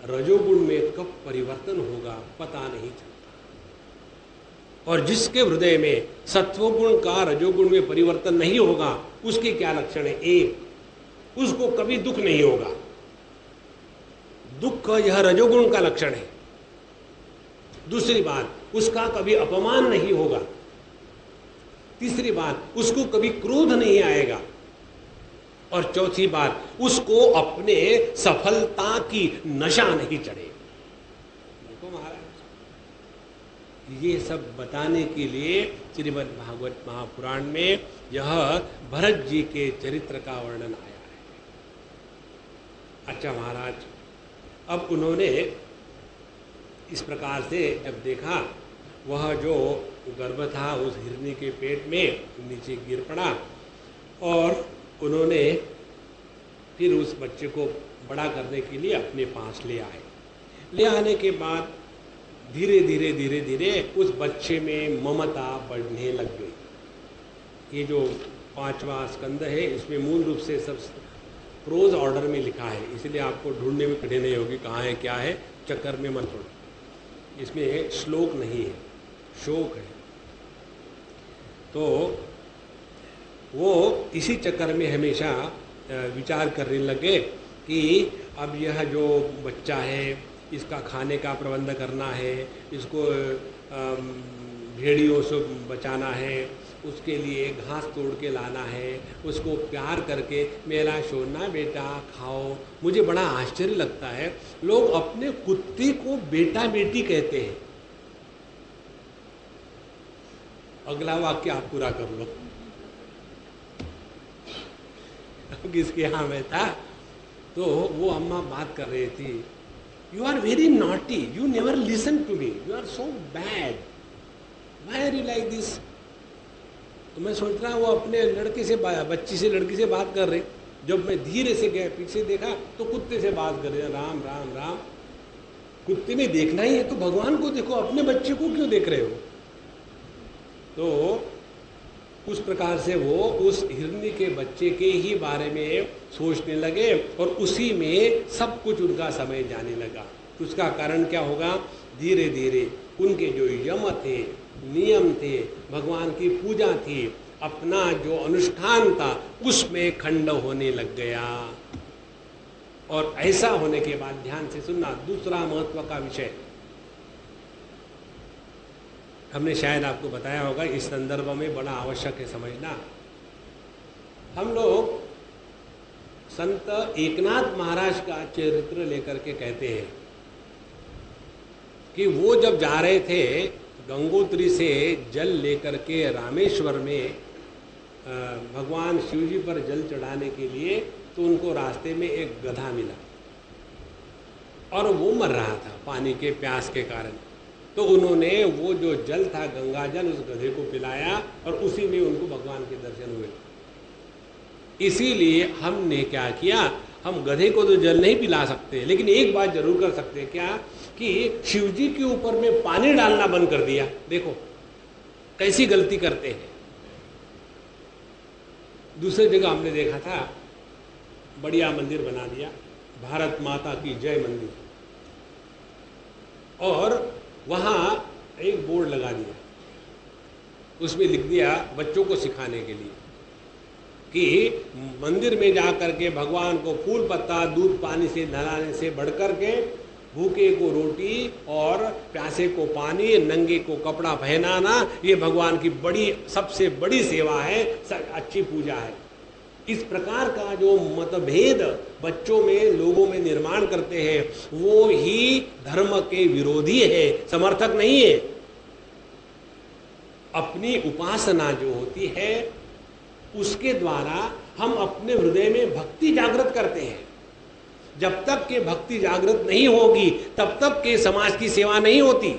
रजोगुण में कब परिवर्तन होगा पता नहीं चलता। और जिसके हृदय में सत्वगुण का रजोगुण में परिवर्तन नहीं होगा उसके क्या लक्षण है? एक, उसको कभी दुख नहीं होगा, दुख यह रजोगुण का लक्षण है। दूसरी बात, उसका कभी अपमान नहीं होगा। तीसरी बात, उसको कभी क्रोध नहीं आएगा। और चौथी बात, उसको अपने सफलता की नशा नहीं चढ़ेगी। देखो महाराज, ये सब बताने के लिए श्रीमद् भागवत महापुराण में यह भरत जी के चरित्र का वर्णन आया है। अच्छा महाराज, अब उन्होंने इस प्रकार से जब देखा, वह जो गर्भ था उस हिरनी के पेट में नीचे गिर पड़ा, और उन्होंने फिर उस बच्चे को बड़ा करने के लिए अपने पास ले आए। ले आने के बाद धीरे धीरे धीरे धीरे उस बच्चे में ममता बढ़ने लग गई। ये जो 5वां स्कंद है इसमें मूल रूप से सब प्रोज ऑर्डर में लिखा है, इसलिए आपको ढूंढने में कठिनाई होगी कहाँ है क्या है, चक्कर में मत पड़ो। इसमें श्लोक नहीं है, शोक है। तो वो इसी चक्कर में हमेशा विचार करने लगे कि अब यह जो बच्चा है इसका खाने का प्रबंध करना है, इसको भेड़ियों से बचाना है, उसके लिए घास तोड़ के लाना है, उसको प्यार करके मेरा सोना बेटा खाओ। मुझे बड़ा आश्चर्य लगता है, लोग अपने कुत्ते को बेटा बेटी कहते हैं। अगला वाक्य आप पूरा कर लो। किसके यहाँ मैं था तो वो अम्मा बात कर रही थी, you are very naughty, you never listen to me, you are so bad, why are you like this. तो मैं सोच रहा वो अपने लड़के से बच्ची से लड़की से बात कर रहे। जब मैं धीरे से गया पीछे देखा तो कुत्ते से बात कर रहे, राम राम राम। कुत्ते में देखना ही है तो भगवान को देखो, अपने बच्चे को क्यों देख रहे हो। तो उस प्रकार से वो उस हिरनी के बच्चे के ही बारे में सोचने लगे और उसी में सब कुछ उनका समय जाने लगा। उसका कारण क्या होगा, धीरे धीरे उनके जो यम थे, नियम थे, भगवान की पूजा थी, अपना जो अनुष्ठान था उसमें खंड होने लग गया। और ऐसा होने के बाद ध्यान से सुनना, दूसरा महत्व का विषय हमने शायद आपको बताया होगा, इस संदर्भ में बड़ा आवश्यक है समझना। हम लोग संत एकनाथ महाराज का चरित्र लेकर के कहते हैं कि वो जब जा रहे थे गंगोत्री से जल लेकर के रामेश्वर में भगवान शिव जी पर जल चढ़ाने के लिए, तो उनको रास्ते में एक गधा मिला और वो मर रहा था पानी के प्यास के कारण। तो उन्होंने वो जो जल था, गंगा जल, उस गधे को पिलाया और उसी में उनको भगवान के दर्शन हुए। इसीलिए हमने क्या किया, हम गधे को तो जल नहीं पिला सकते, लेकिन एक बात जरूर कर सकते हैं, क्या कि शिव जी के ऊपर में पानी डालना बंद कर दिया। देखो कैसी गलती करते हैं। दूसरी जगह हमने देखा था, बढ़िया मंदिर बना दिया, भारत माता की जय मंदिर, और वहाँ एक बोर्ड लगा दिया, उसमें लिख दिया बच्चों को सिखाने के लिए कि मंदिर में जा कर के भगवान को फूल पत्ता दूध पानी से नहलाने से बढ़कर के भूखे को रोटी और प्यासे को पानी, नंगे को कपड़ा पहनाना, ये भगवान की बड़ी सबसे बड़ी सेवा है, अच्छी पूजा है। इस प्रकार का जो मतभेद बच्चों में, लोगों में निर्माण करते हैं, वो ही धर्म के विरोधी है, समर्थक नहीं है। अपनी उपासना जो होती है उसके द्वारा हम अपने हृदय में भक्ति जागृत करते हैं। जब तक के भक्ति जागृत नहीं होगी तब तक के समाज की सेवा नहीं होती,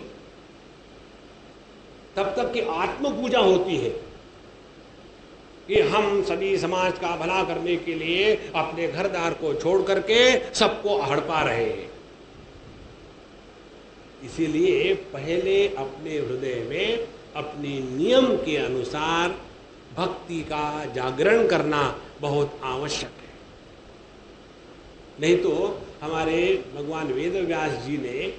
तब तक की आत्म पूजा होती है कि हम सभी समाज का भला करने के लिए अपने घर द्वार को छोड़ करके सबको हड़पा रहे हैं। इसीलिए पहले अपने हृदय में अपने नियम के अनुसार भक्ति का जागरण करना बहुत आवश्यक है। नहीं तो हमारे भगवान वेद व्यास जी ने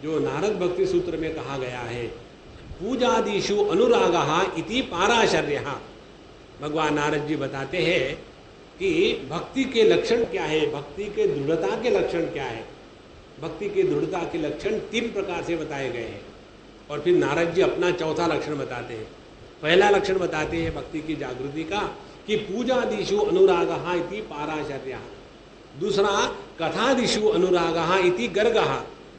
जो नारद भक्ति सूत्र में कहा गया है, पूजादिषु अनुरागः इति पाराशर्यः, भगवान नारद जी बताते हैं कि भक्ति के लक्षण क्या है, भक्ति के दृढ़ता के लक्षण क्या है। भक्ति के दृढ़ता के लक्षण 3 प्रकार से बताए गए हैं, और फिर नारद जी अपना चौथा लक्षण बताते हैं। पहला लक्षण बताते हैं भक्ति की जागृति का कि पूजादिषु अनुरागः इति पाराशर्यः। दूसरा, कथादिषु अनुरागः इति गर्गः,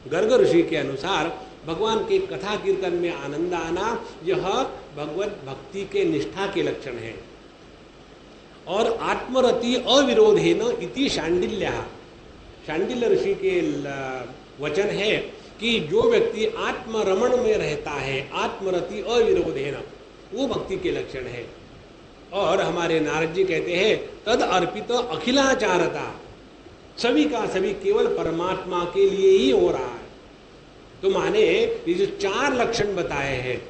गर्ग ऋषि के अनुसार भगवान के कथा कीर्तन में आनंद आना, यह भगवत भक्ति के निष्ठा के लक्षण है। और आत्मरति अविरोधेन इति शांडिल्यः, शांडिल्य ऋषि के वचन है कि जो व्यक्ति आत्मरमण में रहता है, आत्मरति अविरोधेन, वो भक्ति के लक्षण है। और हमारे नारद जी कहते हैं तद अर्पित अखिलाचारता, सभी का सभी केवल परमात्मा के लिए ही हो रहा है। तो माने ये जो 4 लक्षण बताए हैं,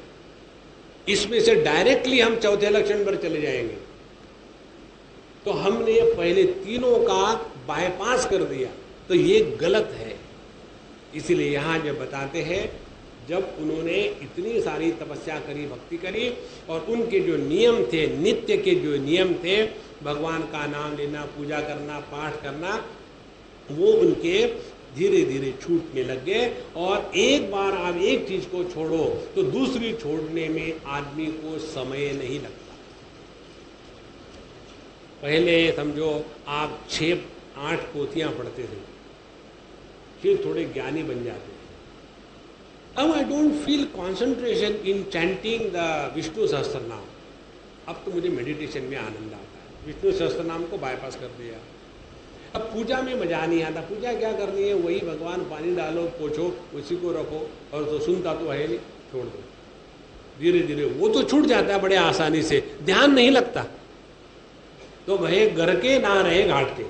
इसमें से डायरेक्टली हम चौथे लक्षण पर चले जाएंगे, तो हमने पहले तीनों का बाईपास कर दिया, तो ये गलत है। इसलिए यहाँ जब बताते हैं, जब उन्होंने इतनी सारी तपस्या करी, भक्ति करी, और उनके जो नियम थे, नित्य के जो नियम थे, भगवान का नाम लेना, पूजा करना, पाठ करना, वो उनके धीरे धीरे छूटने लग गए। और एक बार आप एक चीज को छोड़ो तो दूसरी छोड़ने में आदमी को समय नहीं लगता। पहले समझो आप 6-8 पोथियां पढ़ते थे, फिर थोड़े ज्ञानी बन जाते थे। अब I don't feel concentration in chanting the Vishnu सहस्त्र नाम, अब तो मुझे मेडिटेशन में आनंद आता है। विष्णु सहस्त्र नाम को बाईपास कर दिया। अब पूजा में मजा नहीं आता। पूजा क्या करनी है, वही भगवान, पानी डालो, पोछो, उसी को रखो, और तो सुनता तो है नहीं, छोड़ दो। धीरे धीरे वो तो छूट जाता है बड़े आसानी से, ध्यान नहीं लगता। तो वह घर के ना रहे घाट के।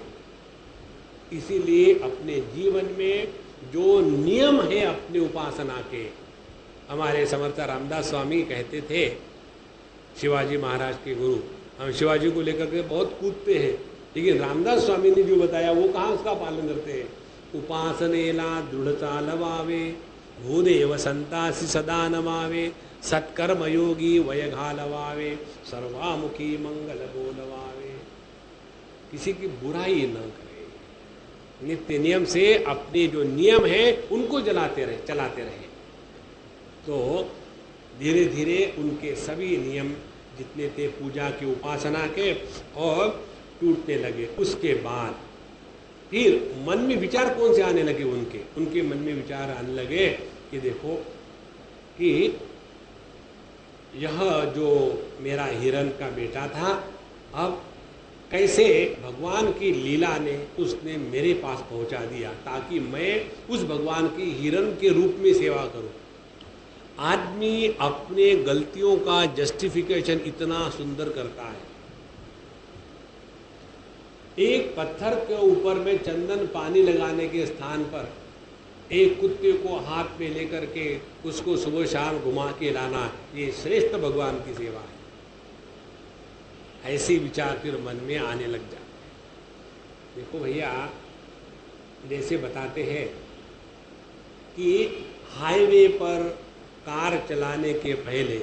इसीलिए अपने जीवन में जो नियम है अपने उपासना के, हमारे समर्थ रामदास स्वामी कहते थे, शिवाजी महाराज के गुरु, हम शिवाजी को लेकर के बहुत कूदते हैं, लेकिन रामदास स्वामी ने जो बताया वो कहाँ उसका पालन करते हैं। उपासनेला दृढ़ता लवावे, भूदेव संतासी सदा नमावे, सत्कर्म योगी वयघा लवावे, सर्वामुखी मंगल बोलवावे। किसी की बुराई न करे, नित्य नियम से अपने जो नियम है उनको चलाते रहे। तो धीरे धीरे उनके सभी नियम जितने थे पूजा के, उपासना के, और टूटने लगे। उसके बाद फिर मन में विचार कौन से आने लगे, उनके मन में विचार आने लगे कि देखो कि यह जो मेरा हिरण का बेटा था, अब कैसे भगवान की लीला ने उसने मेरे पास पहुंचा दिया, ताकि मैं उस भगवान की हिरण के रूप में सेवा करूं। आदमी अपने गलतियों का जस्टिफिकेशन इतना सुंदर करता है। एक पत्थर के ऊपर में चंदन पानी लगाने के स्थान पर एक कुत्ते को हाथ में लेकर के उसको सुबह शाम घुमा के लाना, ये श्रेष्ठ भगवान की सेवा है। ऐसे विचार फिर मन में आने लग जाते हैं। देखो भैया, जैसे बताते हैं कि हाईवे पर कार चलाने के पहले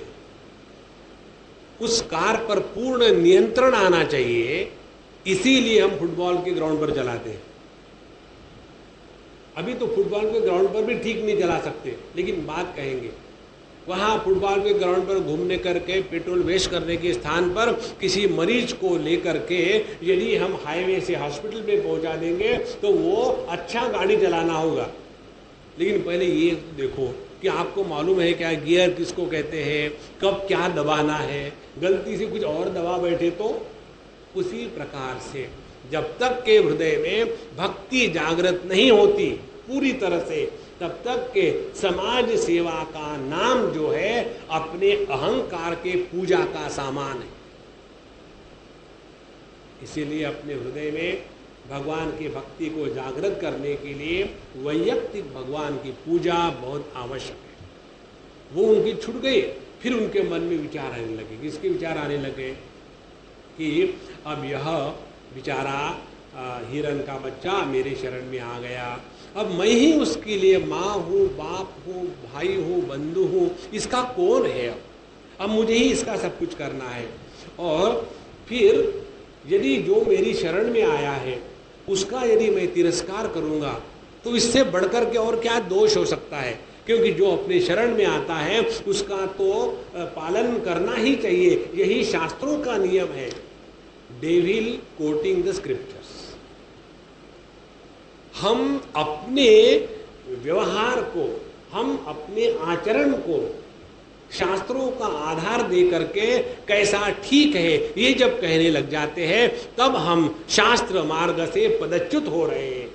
उस कार पर पूर्ण नियंत्रण आना चाहिए, इसीलिए हम फुटबॉल के ग्राउंड पर चलाते हैं। अभी तो फुटबॉल के ग्राउंड पर भी ठीक नहीं चला सकते, लेकिन बात कहेंगे वहाँ फुटबॉल के ग्राउंड पर घूमने करके पेट्रोल वेस्ट करने के स्थान पर किसी मरीज को लेकर के यदि हम हाईवे से हॉस्पिटल में पहुँचा देंगे तो वो अच्छा गाड़ी चलाना होगा। लेकिन पहले ये देखो कि आपको मालूम है क्या गियर किसको कहते हैं, कब क्या दबाना है, गलती से कुछ और दबा बैठे तो। उसी प्रकार से जब तक के हृदय में भक्ति जागृत नहीं होती पूरी तरह से, तब तक के समाज सेवा का नाम जो है अपने अहंकार के पूजा का सामान है। इसीलिए अपने हृदय में भगवान की भक्ति को जागृत करने के लिए वैयक्तिक भगवान की पूजा बहुत आवश्यक है। वो उनकी छूट गई, फिर उनके मन में विचार आने लगे। किसके विचार आने लगे कि अब यह बेचारा हिरण का बच्चा मेरे शरण में आ गया, अब मैं ही उसके लिए माँ हूँ, बाप हूँ, भाई हूँ, बंधु हूँ, इसका कौन है? अब मुझे ही इसका सब कुछ करना है। और फिर यदि जो मेरी शरण में आया है उसका यदि मैं तिरस्कार करूँगा तो इससे बढ़कर के और क्या दोष हो सकता है? क्योंकि जो अपने शरण में आता है उसका तो पालन करना ही चाहिए, यही शास्त्रों का नियम है। Devil coating the scriptures. हम अपने व्यवहार को, हम अपने आचरण को शास्त्रों का आधार दे करके कैसा ठीक है ये जब कहने लग जाते हैं तब हम शास्त्र मार्ग से पदच्युत हो रहे हैं।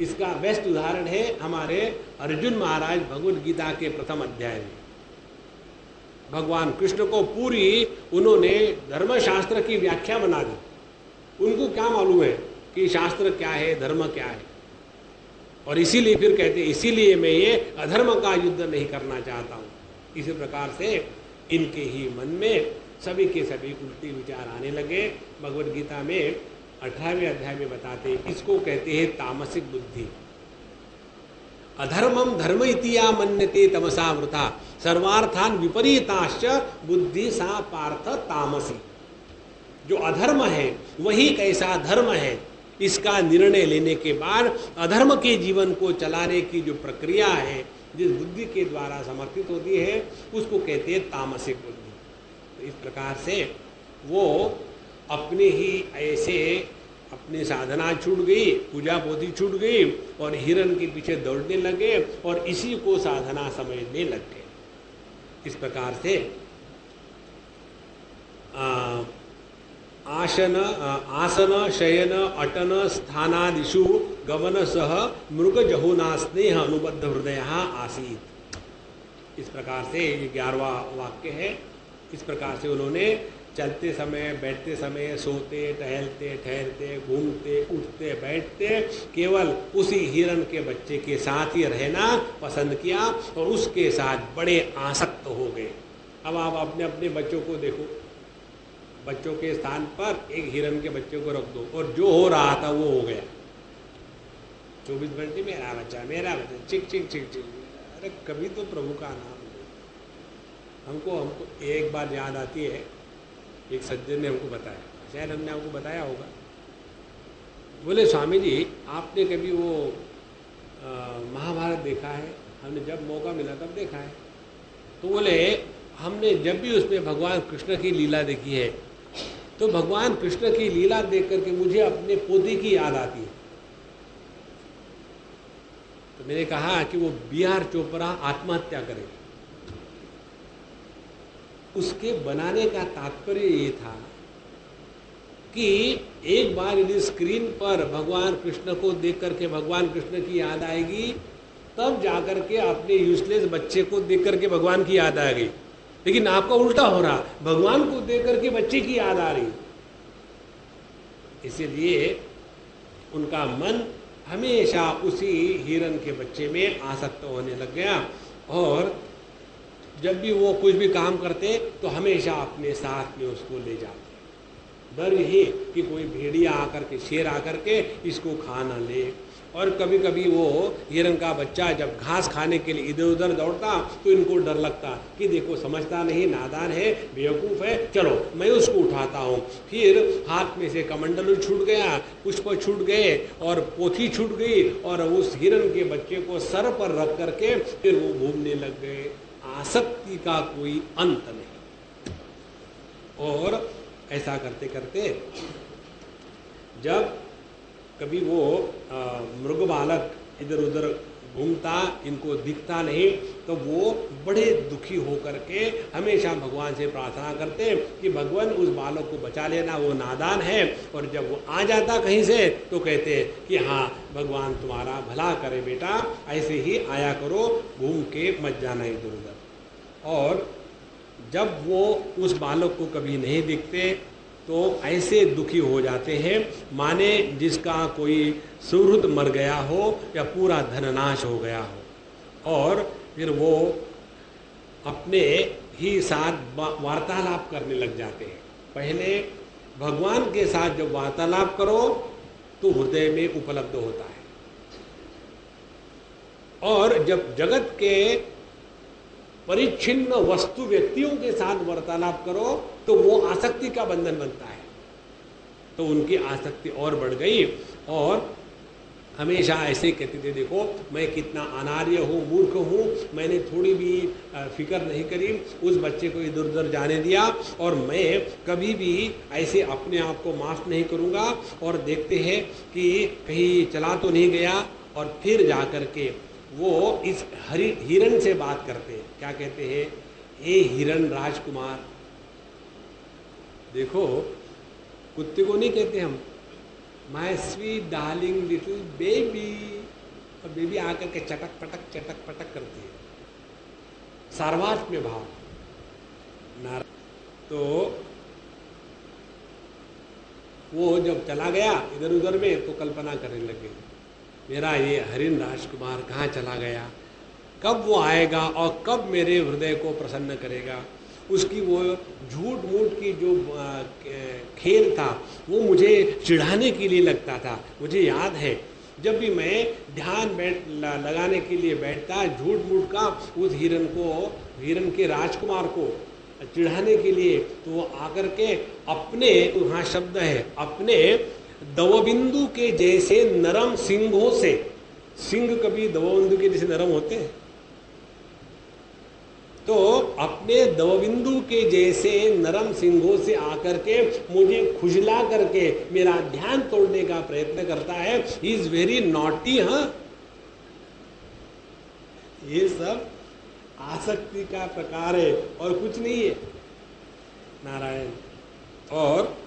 इसका बेस्ट उदाहरण है हमारे अर्जुन महाराज भगवद गीता के प्रथम अध्याय में। भगवान कृष्ण को पूरी उन्होंने धर्मशास्त्र की व्याख्या बना दी। उनको क्या मालूम है कि शास्त्र क्या है, धर्म क्या है, और इसीलिए फिर कहते हैं इसीलिए मैं ये अधर्म का युद्ध नहीं करना चाहता हूँ। इसी प्रकार से इनके ही मन में सभी के सभी उल्टी विचार आने लगे। भगवद गीता में 18वें अध्याय में बताते हैं, इसको कहते हैं तामसिक बुद्धि। अधर्मम धर्म इतिया मन्यते तमसा वृथा सर्वार्थान विपरीताश्च बुद्धि सा पार्थ तामसी। जो अधर्म है वही कैसा धर्म है, इसका निर्णय लेने के बाद अधर्म के जीवन को चलाने की जो प्रक्रिया है जिस बुद्धि के द्वारा समर्थित होती है उसको कहते हैं तामसिक बुद्धि। तो इस प्रकार से वो अपने ही ऐसे अपनी साधना छूट गई, पूजा पोथी छूट गई और हिरण के पीछे दौड़ने लगे और इसी को साधना समझने लग गए। इस प्रकार से आसन शयन अटन स्थानादिषु गमन सह मृग जहोना स्नेह अनुबद्ध हृदय आसीत। इस प्रकार से ये 11वां वाक्य है। इस प्रकार से उन्होंने चलते समय, बैठते समय, सोते, टहलते, ठहरते, घूमते, उठते, बैठते केवल उसी हिरण के बच्चे के साथ ही रहना पसंद किया और उसके साथ बड़े आसक्त हो गए। अब आप अपने अपने बच्चों को देखो, बच्चों के स्थान पर एक हिरण के बच्चे को रख दो और जो हो रहा था वो हो गया। 24 घंटे मेरा बच्चा, चिक चिक चिक चिक। अरे कभी तो प्रभु का नाम हमको एक बार याद आती है, एक सज्जन ने हमको बताया, शायद हमने आपको बताया होगा। बोले स्वामी जी आपने कभी वो महाभारत देखा है? हमने जब मौका मिला तब देखा है। तो बोले हमने जब भी उसमें भगवान कृष्ण की लीला देखी है तो भगवान कृष्ण की लीला देख करके मुझे अपने पोते की याद आती है। तो मैंने कहा कि वो B.R. चोपड़ा आत्महत्या करे। उसके बनाने का तात्पर्य ये था कि एक बार यदि स्क्रीन पर भगवान कृष्ण को देख करके भगवान कृष्ण की याद आएगी तब जाकर के अपने यूजलेस बच्चे को देख करके भगवान की याद आ गई। लेकिन आपका उल्टा हो रहा, भगवान को देख करके बच्चे की याद आ रही। इसीलिए उनका मन हमेशा उसी हिरण के बच्चे में आसक्त होने लग गया, और जब भी वो कुछ भी काम करते तो हमेशा अपने साथ में उसको ले जाते। डर यही कि कोई भेड़िया आकर के, शेर आकर के इसको खा ना ले। और कभी कभी वो हिरण का बच्चा जब घास खाने के लिए इधर उधर दौड़ता तो इनको डर लगता कि देखो समझता नहीं, नादान है, बेवकूफ़ है, चलो मैं उसको उठाता हूँ। फिर हाथ में से कमंडलू छूट गया, पुष्प छूट गए और पोथी छूट गई, और उस हिरण के बच्चे को सर पर रख करके फिर वो घूमने लग गए। आसक्ति का कोई अंत नहीं। और ऐसा करते करते जब कभी वो मृग बालक इधर उधर घूमता, इनको दिखता नहीं, तो वो बड़े दुखी होकर के हमेशा भगवान से प्रार्थना करते कि भगवान उस बालक को बचा लेना, वो नादान है। और जब वो आ जाता कहीं से तो कहते कि हाँ भगवान तुम्हारा भला करे बेटा, ऐसे ही आया करो, घूम के मत जाना इधर उधर। और जब वो उस बालक को कभी नहीं दिखते तो ऐसे दुखी हो जाते हैं माने जिसका कोई सुहृद मर गया हो या पूरा धननाश हो गया हो। और फिर वो अपने ही साथ वार्तालाप करने लग जाते हैं। पहले भगवान के साथ जब वार्तालाप करो तो हृदय में उपलब्ध होता है, और जब जगत के परिच्छिन्न वस्तु व्यक्तियों के साथ वार्तालाप करो तो वो आसक्ति का बंधन बनता है। तो उनकी आसक्ति और बढ़ गई, और हमेशा ऐसे कहते थे देखो मैं कितना अनार्य हूँ, मूर्ख हूँ, मैंने थोड़ी भी फिक्र नहीं करी, उस बच्चे को इधर उधर जाने दिया, और मैं कभी भी ऐसे अपने आप को माफ़ नहीं करूँगा। और देखते हैं कि कहीं चला तो नहीं गया, और फिर जा कर के वो इस हिरण से बात करते हैं। क्या कहते हैं? हे हिरण राजकुमार, देखो कुत्ते को नहीं कहते हम my sweet darling little baby, और बेबी आकर के चटक पटक करती है, सार्वत में भाव नारायण। तो वो जब चला गया इधर उधर में तो कल्पना करने लगे मेरा ये हरिण राजकुमार कहाँ चला गया, कब वो आएगा और कब मेरे हृदय को प्रसन्न करेगा। उसकी वो झूठ मूठ की जो खेल था वो मुझे चिढ़ाने के लिए लगता था। मुझे याद है जब भी मैं ध्यान लगाने के लिए बैठता, झूठ मूठ का उस हिरण के राजकुमार को चिढ़ाने के लिए, तो वो आकर के अपने, वहाँ शब्द है, अपने दवबिंदु के जैसे नरम सिंगों से, सिंह कभी दवबिंदु के जैसे नरम होते हैं, तो अपने दवबिंदु के जैसे नरम सिंगों से आकर के मुझे खुजला करके मेरा ध्यान तोड़ने का प्रयत्न करता है। He is very naughty. हाँ, ये सब आसक्ति का प्रकार है और कुछ नहीं है नारायण। और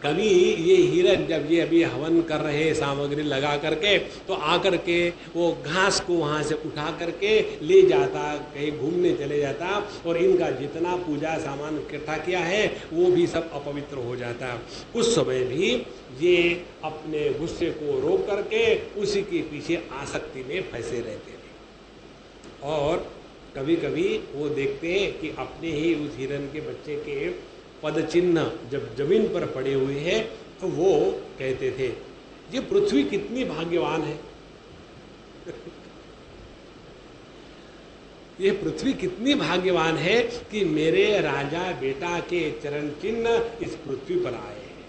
कभी ये हिरण जब ये अभी हवन कर रहे सामग्री लगा करके, तो आकर के वो घास को वहाँ से उठा करके ले जाता, कहीं घूमने चले जाता, और इनका जितना पूजा सामान इकट्ठा किया है वो भी सब अपवित्र हो जाता। उस समय भी ये अपने गुस्से को रोक करके उसी के पीछे आसक्ति में फंसे रहते थे। और कभी कभी वो देखते हैं कि अपने ही उस हिरण के बच्चे के पद चिन्ह जब जमीन पर पड़े हुए हैं, तो वो कहते थे ये पृथ्वी कितनी भाग्यवान है ये पृथ्वी कितनी भाग्यवान है कि मेरे राजा बेटा के चरण चिन्ह इस पृथ्वी पर आए हैं।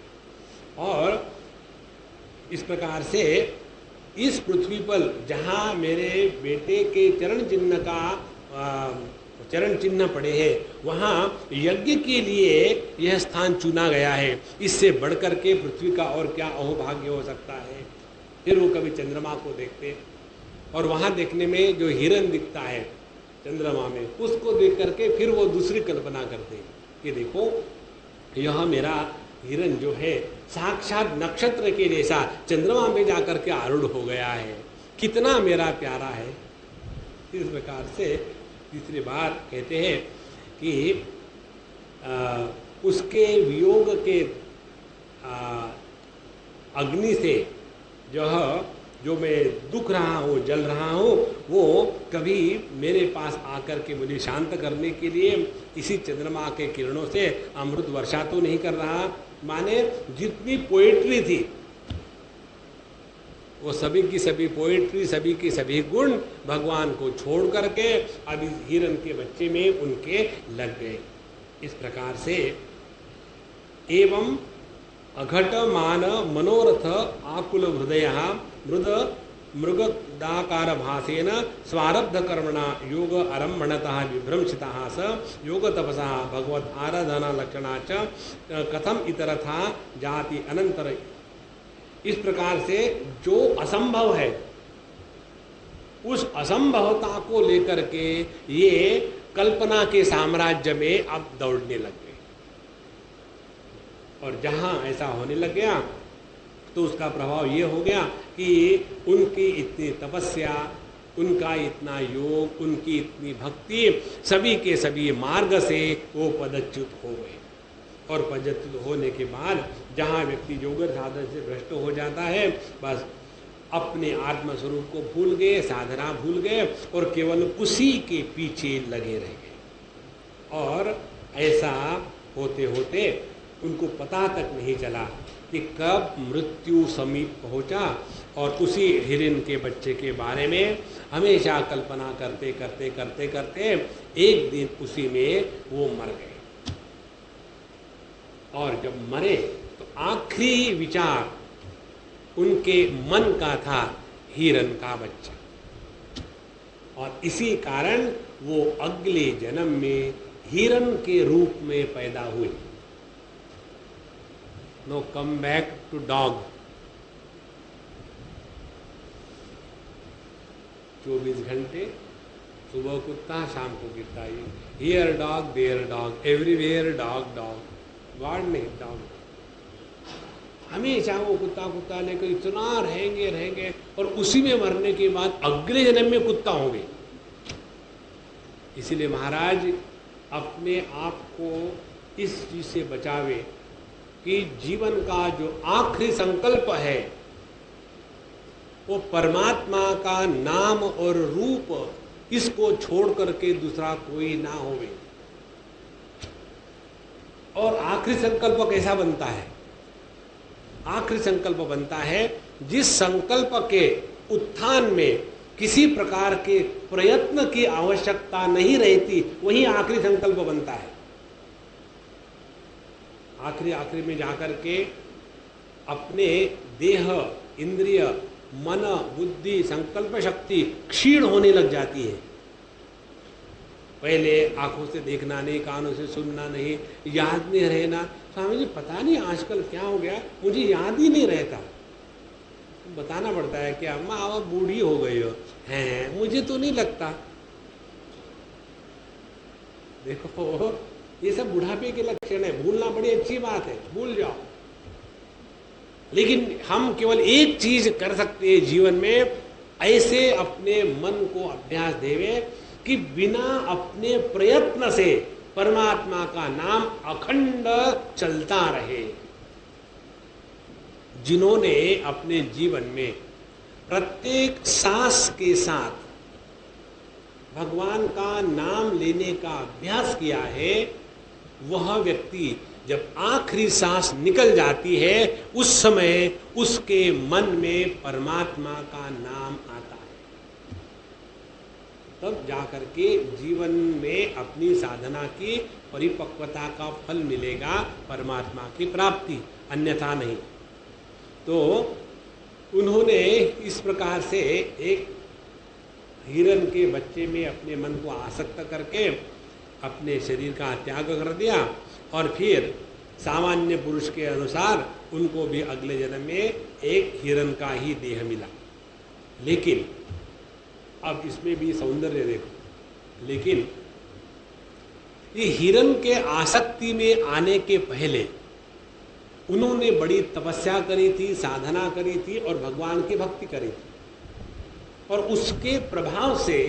और इस प्रकार से इस पृथ्वी पर जहाँ मेरे बेटे के चरण चिन्ह पड़े हैं, वहाँ यज्ञ के लिए यह स्थान चुना गया है। इससे बढ़कर के पृथ्वी का और क्या अहोभाग्य हो सकता है। फिर वो कभी चंद्रमा को देखते, और वहाँ देखने में जो हिरण दिखता है चंद्रमा में, उसको देख करके फिर वो दूसरी कल्पना करते कि देखो यह मेरा हिरण जो है साक्षात नक्षत्र के जैसा चंद्रमा में जाकर के आरूढ़ हो गया है। कितना मेरा प्यारा है। इस प्रकार से तीसरी बार कहते हैं कि उसके वियोग के अग्नि से जो मैं दुख रहा हूँ, जल रहा हूँ, वो कभी मेरे पास आकर के मुझे शांत करने के लिए इसी चंद्रमा के किरणों से अमृत वर्षा तो नहीं कर रहा। माने जितनी पोएट्री थी वो सभी की सभी पोएट्री, सभी के सभी गुण भगवान को छोड़ करके अब इस हिरण के बच्चे में उनके लग गए। इस प्रकार से एवं अघट मान मनोरथ आकुल हृदय मृगदाकार भासेन स्वारब्ध कर्मणा योग आरंभणतः विभ्रंशितः स योग तपसा भगवत आराधना लक्षणा च कथम इतरथा जाति अनंतर। इस प्रकार से जो असंभव है उस असंभवता को लेकर के ये कल्पना के साम्राज्य में अब दौड़ने लग गए, और जहां ऐसा होने लग गया तो उसका प्रभाव ये हो गया कि उनकी इतनी तपस्या, उनका इतना योग, उनकी इतनी भक्ति, सभी के सभी मार्ग से वो पदच्युत हो गए। और पदच्युत होने के बाद जहाँ व्यक्ति योग साधन से भ्रष्ट हो जाता है, बस अपने आत्मस्वरूप को भूल गए, साधना भूल गए और केवल उसी के पीछे लगे रह गए। और ऐसा होते होते उनको पता तक नहीं चला कि कब मृत्यु समीप पहुंचा, और उसी हिरण के बच्चे के बारे में हमेशा कल्पना करते करते करते करते एक दिन उसी में वो मर गए। और जब मरे तो आखिरी विचार उनके मन का था हिरण का बच्चा, और इसी कारण वो अगले जन्म में हिरण के रूप में पैदा हुए। No come back to dog. 24 घंटे, सुबह कुत्ता, शाम को कुत्ता। Here dog, there dog, everywhere dog dog, god नहीं डॉग। हमेशा वो कुत्ता कुत्ता लेकर इतना रहेंगे और उसी में मरने के बाद अगले जन्म में कुत्ता होंगे। इसीलिए महाराज अपने आप को इस चीज से बचावे कि जीवन का जो आखिरी संकल्प है वो परमात्मा का नाम और रूप, इसको छोड़ करके दूसरा कोई ना होवे। और आखिरी संकल्प कैसा बनता है? आखिरी संकल्प बनता है जिस संकल्प के उत्थान में किसी प्रकार के प्रयत्न की आवश्यकता नहीं रहती, वही आखिरी संकल्प बनता है। आखिरी में जाकर के अपने देह, इंद्रिय, मन, बुद्धि, संकल्प शक्ति क्षीण होने लग जाती है। पहले आंखों से देखना नहीं, कानों से सुनना नहीं, याद नहीं रहना। स्वामी जी पता नहीं आजकल क्या हो गया, मुझे याद ही नहीं रहता। बताना पड़ता है कि अम्मा आप बूढ़ी हो गई हो। हैं, मुझे तो नहीं लगता। देखो ये सब बुढ़ापे के लक्षण है। भूलना बड़ी अच्छी बात है, भूल जाओ। लेकिन हम केवल एक चीज कर सकते हैं जीवन में, ऐसे अपने मन को अभ्यास देवे कि बिना अपने प्रयत्न से परमात्मा का नाम अखंड चलता रहे। जिन्होंने अपने जीवन में प्रत्येक सांस के साथ भगवान का नाम लेने का अभ्यास किया है, वह व्यक्ति जब आखिरी सांस निकल जाती है उस समय उसके मन में परमात्मा का नाम आता है। तब जाकर के जीवन में अपनी साधना की परिपक्वता का फल मिलेगा, परमात्मा की प्राप्ति, अन्यथा नहीं। तो उन्होंने इस प्रकार से एक हिरण के बच्चे में अपने मन को आसक्त करके अपने शरीर का त्याग कर दिया, और फिर सामान्य पुरुष के अनुसार उनको भी अगले जन्म में एक हिरण का ही देह मिला। लेकिन अब इसमें भी सौंदर्य देखो। लेकिन ये हिरण के आसक्ति में आने के पहले उन्होंने बड़ी तपस्या करी थी, साधना करी थी और भगवान की भक्ति करी थी। और उसके प्रभाव से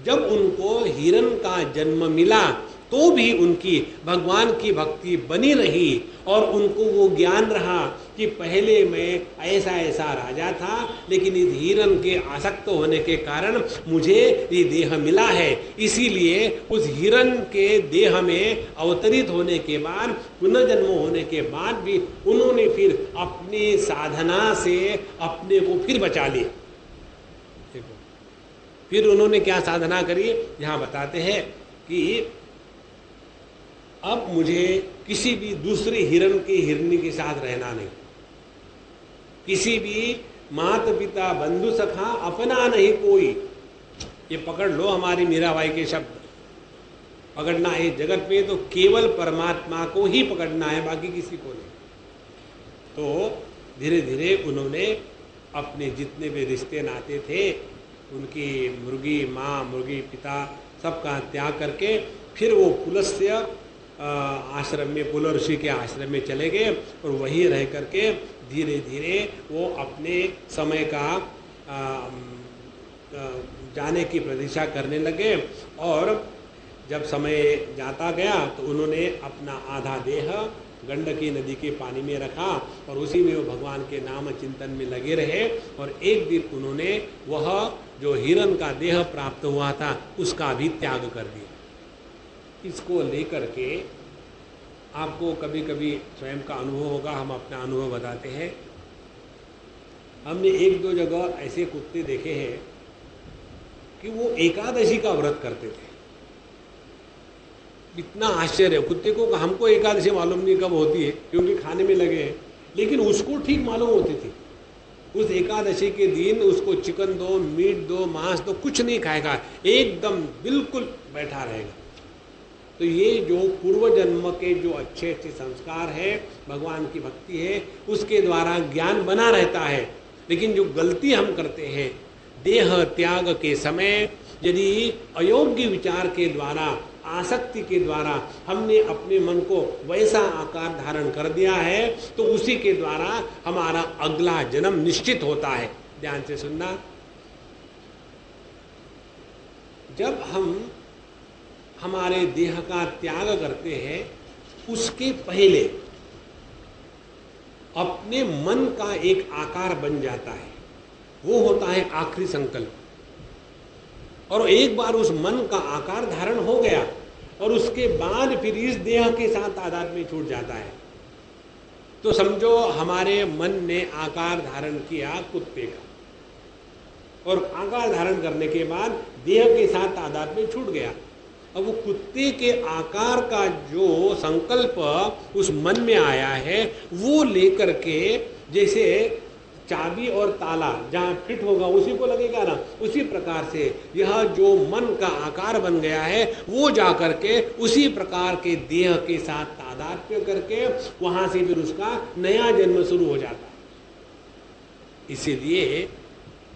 जब उनको हिरण का जन्म मिला तो भी उनकी भगवान की भक्ति बनी रही और उनको वो ज्ञान रहा कि पहले मैं ऐसा ऐसा राजा था, लेकिन इस हिरण के आसक्त होने के कारण मुझे ये देह मिला है। इसीलिए उस हिरण के देह में अवतरित होने के बाद, पुनर्जन्म होने के बाद भी उन्होंने फिर अपनी साधना से अपने को फिर बचा लिया। देखो फिर उन्होंने क्या साधना करी, यहाँ बताते हैं कि अब मुझे किसी भी दूसरे हिरण के हिरनी के साथ रहना नहीं, किसी भी माता पिता बंधु सखा अपना नहीं कोई। ये पकड़ लो हमारी मीराबाई के शब्द, पकड़ना है जगत में तो केवल परमात्मा को ही पकड़ना है, बाकी किसी को नहीं। तो धीरे धीरे उन्होंने अपने जितने भी रिश्ते नाते थे, उनकी मुर्गी माँ मुर्गी पिता सबका त्याग करके फिर वो पुलस्त्य आश्रम में, पुल ऋषि के आश्रम में चले गए और वहीं रह करके धीरे धीरे वो अपने समय का जाने की प्रतीक्षा करने लगे। और जब समय जाता गया तो उन्होंने अपना आधा देह गंडकी नदी के पानी में रखा और उसी में वो भगवान के नाम चिंतन में लगे रहे। और एक दिन उन्होंने वह जो हिरण का देह प्राप्त हुआ था उसका भी त्याग कर दिया। इसको लेकर के आपको कभी कभी स्वयं का अनुभव होगा, हम अपना अनुभव बताते हैं। हमने एक दो जगह ऐसे कुत्ते देखे हैं कि वो एकादशी का व्रत करते थे। इतना आश्चर्य, कुत्ते को हमको एकादशी मालूम नहीं कब होती है क्योंकि खाने में लगे हैं, लेकिन उसको ठीक मालूम होती थी। उस एकादशी के दिन उसको चिकन दो, मीट दो, मांस दो, कुछ नहीं खाएगा, एकदम बिल्कुल बैठा रहेगा। तो ये जो पूर्व जन्म के जो अच्छे अच्छे संस्कार है, भगवान की भक्ति है, उसके द्वारा ज्ञान बना रहता है। लेकिन जो गलती हम करते हैं देह त्याग के समय, यदि अयोग्य विचार के द्वारा, आसक्ति के द्वारा हमने अपने मन को वैसा आकार धारण कर दिया है तो उसी के द्वारा हमारा अगला जन्म निश्चित होता है। ध्यान से सुनना, जब हम हमारे देह का त्याग करते हैं उसके पहले अपने मन का एक आकार बन जाता है, वो होता है आखिरी संकल्प। और एक बार उस मन का आकार धारण हो गया और उसके बाद फिर इस देह के साथ तादाद में छूट जाता है। तो समझो हमारे मन ने आकार धारण किया कुत्ते का और आकार धारण करने के बाद देह के साथ तादाद में छूट गया। अब वो कुत्ते के आकार का जो संकल्प उस मन में आया है वो लेकर के, जैसे चाबी और ताला जहाँ फिट होगा उसी को लगेगा ना, उसी प्रकार से यह जो मन का आकार बन गया है वो जा करके उसी प्रकार के देह के साथ तादात्म्य करके वहाँ से फिर उसका नया जन्म शुरू हो जाता है। इसीलिए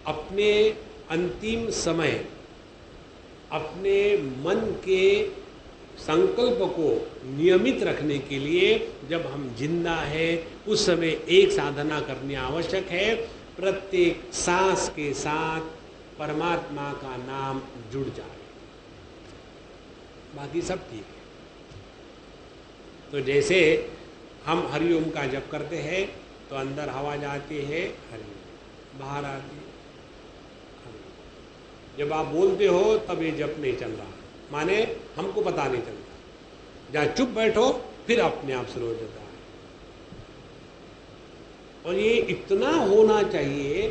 अपने अंतिम समय अपने मन के संकल्प को नियमित रखने के लिए जब हम जिंदा है उस समय एक साधना करनी आवश्यक है, प्रत्येक सांस के साथ परमात्मा का नाम जुड़ जाए, बाकी सब ठीक है। तो जैसे हम हरिओम का जप करते हैं तो अंदर हवा जाती है हरिओम, बाहर आती है हरिओम। जब आप बोलते हो तब ये जप नहीं चल रहा, माने हमको पता नहीं चलता। जहाँ चुप बैठो फिर अपने आप शुरू हो जाता है। और ये इतना होना चाहिए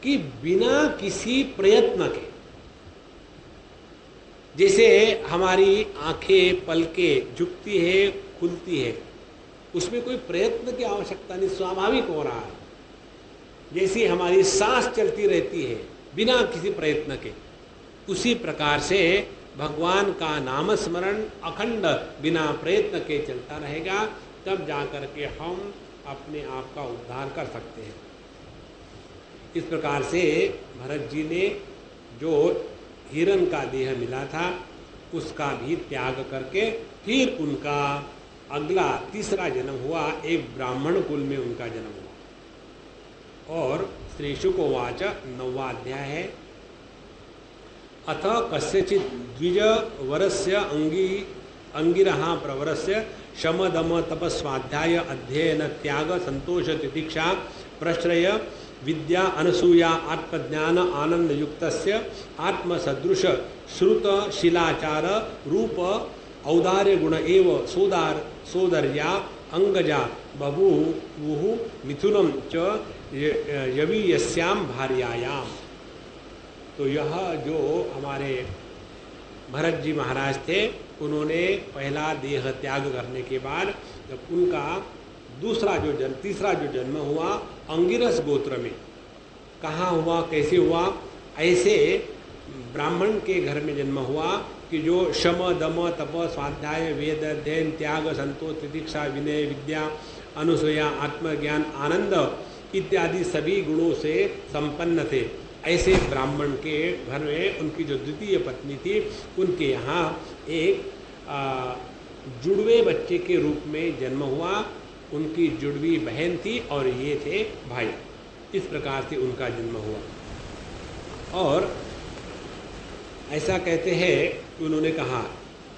कि बिना किसी प्रयत्न के, जैसे हमारी आंखें पलकें झुकती है खुलती है, उसमें कोई प्रयत्न की आवश्यकता नहीं, स्वाभाविक हो रहा है। जैसी हमारी सांस चलती रहती है बिना किसी प्रयत्न के, उसी प्रकार से भगवान का नाम स्मरण अखंड बिना प्रयत्न के चलता रहेगा, तब जाकर के हम अपने आप का उद्धार कर सकते हैं। इस प्रकार से भरत जी ने जो हिरण का देह मिला था उसका भी त्याग करके फिर उनका अगला तीसरा जन्म हुआ, एक ब्राह्मण कुल में उनका जन्म हुआ। और श्री शुक वाच 9वां अध्याय है, अथ कस्यचित् द्विजवरस्य अंगिरः प्रवरस्य शम दम तपस्वाध्याय अध्ययन त्याग संतोष तितिक्षा प्रश्रय विद्या अनसूया आत्मज्ञान आनंद युक्तस्य आत्मसदृश श्रुत शिलाचार रूप औदार्य गुण एव सोदर्या अंगजा बभूवुः मिथुनम च यवीयस्याम भार्यायाम। तो यह जो हमारे भरत जी महाराज थे, उन्होंने पहला देह त्याग करने के बाद जब उनका तीसरा जो जन्म हुआ अंगिरस गोत्र में, कहाँ हुआ, कैसे हुआ? ऐसे ब्राह्मण के घर में जन्म हुआ कि जो शम दम तप स्वाध्याय वेद अध्ययन त्याग संतोष तितिक्षा विनय विद्या अनुसूया आत्मज्ञान आनंद इत्यादि सभी गुणों से संपन्न थे। ऐसे ब्राह्मण के घर में उनकी जो द्वितीय पत्नी थी, उनके यहाँ एक जुड़वे बच्चे के रूप में जन्म हुआ। उनकी जुड़वी बहन थी और ये थे भाई। इस प्रकार से उनका जन्म हुआ। और ऐसा कहते हैं कि उन्होंने कहा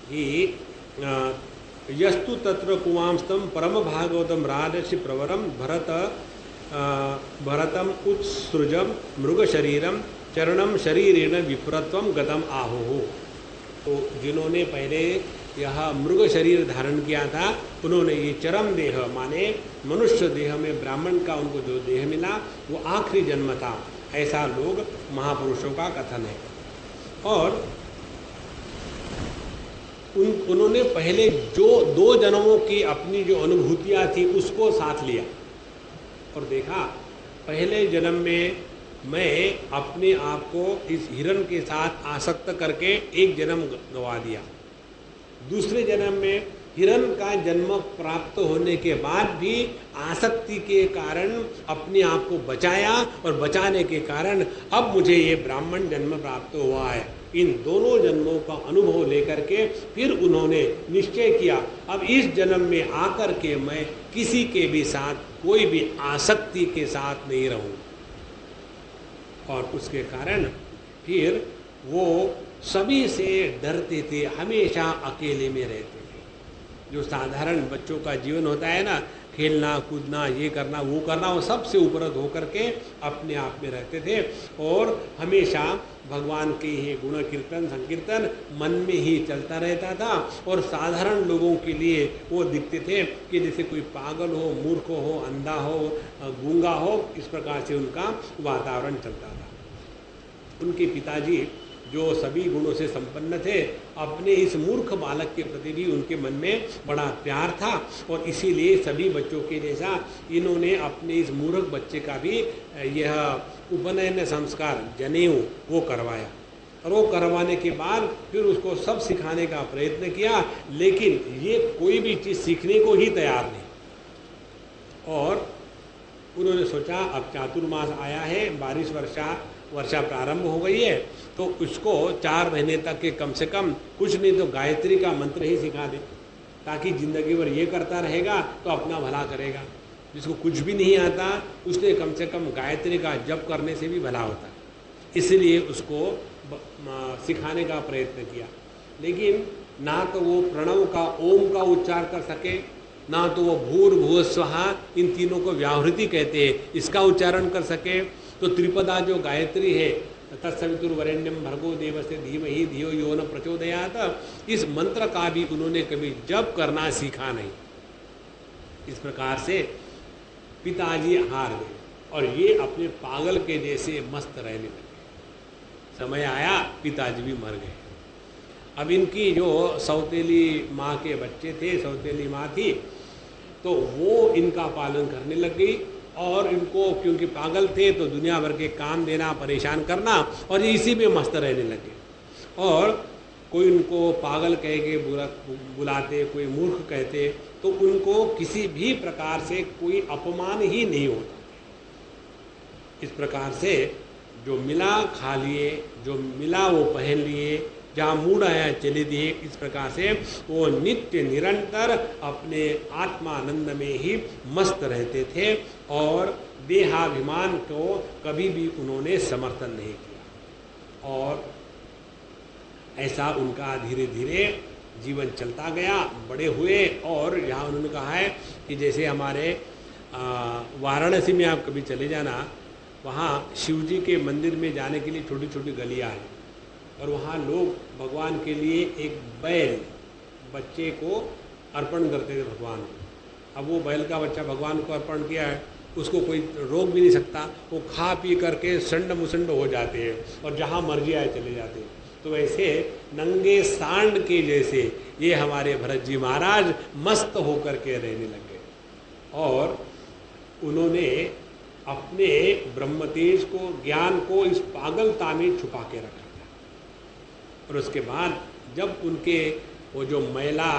कि यस्तु तत्र कुमांस्तम परम भागवतम राजर्षि प्रवरम भरतम उत्सृजम मृग शरीरम चरणम शरीरेण विप्रत्वम गतम आहो। तो जिन्होंने पहले यह मृग शरीर धारण किया था, उन्होंने ये चरम देह माने मनुष्य देह में ब्राह्मण का उनको जो देह मिला वो आखिरी जन्म था। ऐसा लोग महापुरुषों का कथन है। और उन्होंने पहले जो 2 जन्मों की अपनी जो अनुभूतियाँ थी उसको साथ लिया और देखा, पहले जन्म में मैं अपने आप को इस हिरण के साथ आसक्त करके एक जन्म गंवा दिया। दूसरे जन्म में हिरण का जन्म प्राप्त होने के बाद भी आसक्ति के कारण अपने आप को बचाया और बचाने के कारण अब मुझे ये ब्राह्मण जन्म प्राप्त हुआ है। इन दोनों जन्मों का अनुभव लेकर के फिर उन्होंने निश्चय किया, अब इस जन्म में आकर के मैं किसी के भी साथ कोई भी आसक्ति के साथ नहीं रहूं। और उसके कारण फिर वो सभी से डरते थे, हमेशा अकेले में रहते थे। जो साधारण बच्चों का जीवन होता है ना, खेलना कूदना ये करना वो करना, वो सबसे उपरत होकर के अपने आप में रहते थे और हमेशा भगवान के ही गुण कीर्तन संकीर्तन मन में ही चलता रहता था। और साधारण लोगों के लिए वो दिखते थे कि जैसे कोई पागल हो, मूर्ख हो, अंधा हो, गूंगा हो, इस प्रकार से उनका वातावरण चलता था। उनके पिताजी जो सभी गुणों से संपन्न थे, अपने इस मूर्ख बालक के प्रति भी उनके मन में बड़ा प्यार था और इसीलिए सभी बच्चों के जैसा इन्होंने अपने इस मूर्ख बच्चे का भी यह उपनयन संस्कार जनेऊ वो करवाया। और वो करवाने के बाद फिर उसको सब सिखाने का प्रयत्न किया, लेकिन ये कोई भी चीज़ सीखने को ही तैयार नहीं। और उन्होंने सोचा अब चातुर्मास आया है, बारिश वर्षा प्रारंभ हो गई है, तो उसको 4 महीने तक के कम से कम कुछ नहीं तो गायत्री का मंत्र ही सिखा दे, ताकि जिंदगी भर ये करता रहेगा तो अपना भला करेगा। जिसको कुछ भी नहीं आता उसने कम से कम गायत्री का जप करने से भी भला होता है। इसलिए उसको सिखाने का प्रयत्न किया, लेकिन ना तो वो प्रणव का ओम का उच्चार कर सके, ना तो वो भूर्भुवः स्वः इन तीनों को व्याहृति कहते हैं इसका उच्चारण कर सके। तो त्रिपदा जो गायत्री है, तत्सवितुर्वरेण्यम भर्गो देवस्य धीमहि धियो यो न प्रचोदयात्, इस मंत्र का भी उन्होंने कभी जप करना सीखा नहीं। इस प्रकार से पिताजी हार गए और ये अपने पागल के जैसे मस्त रहने लगे। समय आया पिताजी भी मर गए। अब इनकी जो सौतेली माँ के बच्चे थे, सौतेली माँ थी, तो वो इनका पालन करने लग गई और इनको क्योंकि पागल थे तो दुनिया भर के काम देना, परेशान करना और इसी में मस्त रहने लगे। और कोई उनको पागल कह के बुलाते, कोई मूर्ख कहते, तो उनको किसी भी प्रकार से कोई अपमान ही नहीं होता। इस प्रकार से जो मिला खा लिए, जो मिला वो पहन लिए, जहाँ मूड आया चले दिए। इस प्रकार से वो नित्य निरंतर अपने आत्मानंद में ही मस्त रहते थे और देहाभिमान को कभी भी उन्होंने समर्थन नहीं किया। और ऐसा उनका धीरे धीरे जीवन चलता गया, बड़े हुए। और यहाँ उन्होंने कहा है कि जैसे हमारे वाराणसी में आप कभी चले जाना, वहाँ शिव जी के मंदिर में जाने के लिए छोटी छोटी गलियाँ हैं, और वहाँ लोग भगवान के लिए एक बैल बच्चे को अर्पण करते थे भगवान को। अब वो बैल का बच्चा भगवान को अर्पण किया है, उसको कोई रोक भी नहीं सकता, वो खा पी करके संड मुसंड हो जाते हैं और जहाँ मर्जी आए चले जाते हैं। तो वैसे नंगे सांड के जैसे ये हमारे भरत जी महाराज मस्त होकर के रहने लग गए, और उन्होंने अपने ब्रह्मतेज को, ज्ञान को इस पागलता में छुपा के रखा था। और उसके बाद जब उनके वो जो मैला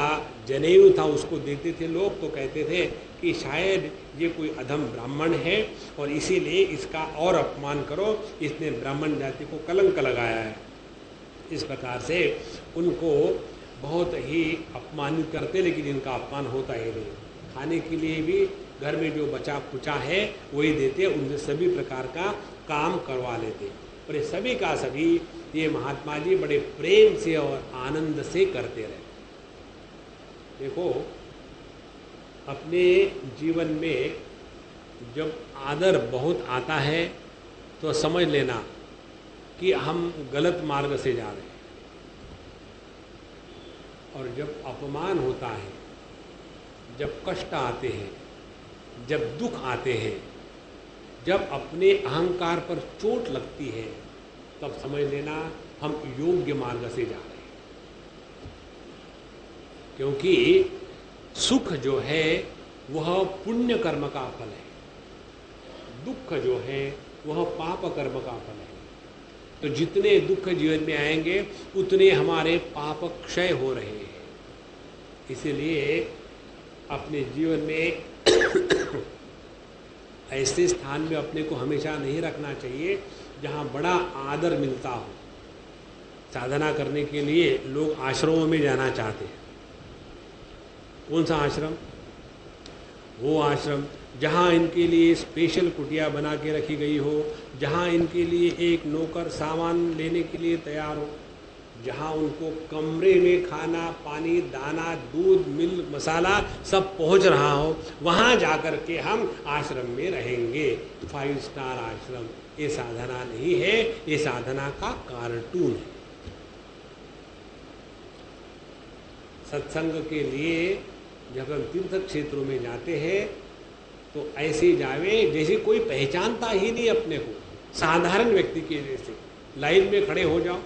जनेऊ था उसको देते थे लोग, तो कहते थे कि शायद ये कोई अधम ब्राह्मण है और इसीलिए इसका और अपमान करो, इसने ब्राह्मण जाति को कलंक लगाया है। इस प्रकार से उनको बहुत ही अपमानित करते, लेकिन इनका अपमान होता ही नहीं। खाने के लिए भी घर में जो बचा कुचा है वही देते, उनसे सभी प्रकार का काम करवा लेते। और ये सभी का सभी ये महात्मा जी बड़े प्रेम से और आनंद से करते रहे। देखो, अपने जीवन में जब आदर बहुत आता है तो समझ लेना कि हम गलत मार्ग से जा रहे हैं, और जब अपमान होता है, जब कष्ट आते हैं, जब दुख आते हैं, जब अपने अहंकार पर चोट लगती है, तब समझ लेना हम योग्य मार्ग से जा रहे हैं। क्योंकि सुख जो है वह पुण्य कर्म का फल है, दुख जो है वह पाप कर्म का फल है। तो जितने दुख जीवन में आएंगे उतने हमारे पाप क्षय हो रहे हैं। इसलिए अपने जीवन में ऐसे स्थान में अपने को हमेशा नहीं रखना चाहिए जहाँ बड़ा आदर मिलता हो। साधना करने के लिए लोग आश्रमों में जाना चाहते हैं। कौन सा आश्रम? वो आश्रम जहाँ इनके लिए स्पेशल कुटिया बना के रखी गई हो, जहाँ इनके लिए एक नौकर सामान लेने के लिए तैयार हो, जहाँ उनको कमरे में खाना पानी दाना दूध मिल्क मसाला सब पहुँच रहा हो, वहाँ जाकर के हम आश्रम में रहेंगे। 5 स्टार आश्रम ये साधना नहीं है, ये साधना का कार्टून है। सत्संग के लिए जब हम तीर्थ क्षेत्रों में जाते हैं तो ऐसे जावे जैसे कोई पहचानता ही नहीं अपने को, साधारण व्यक्ति के जैसे लाइन में खड़े हो जाओ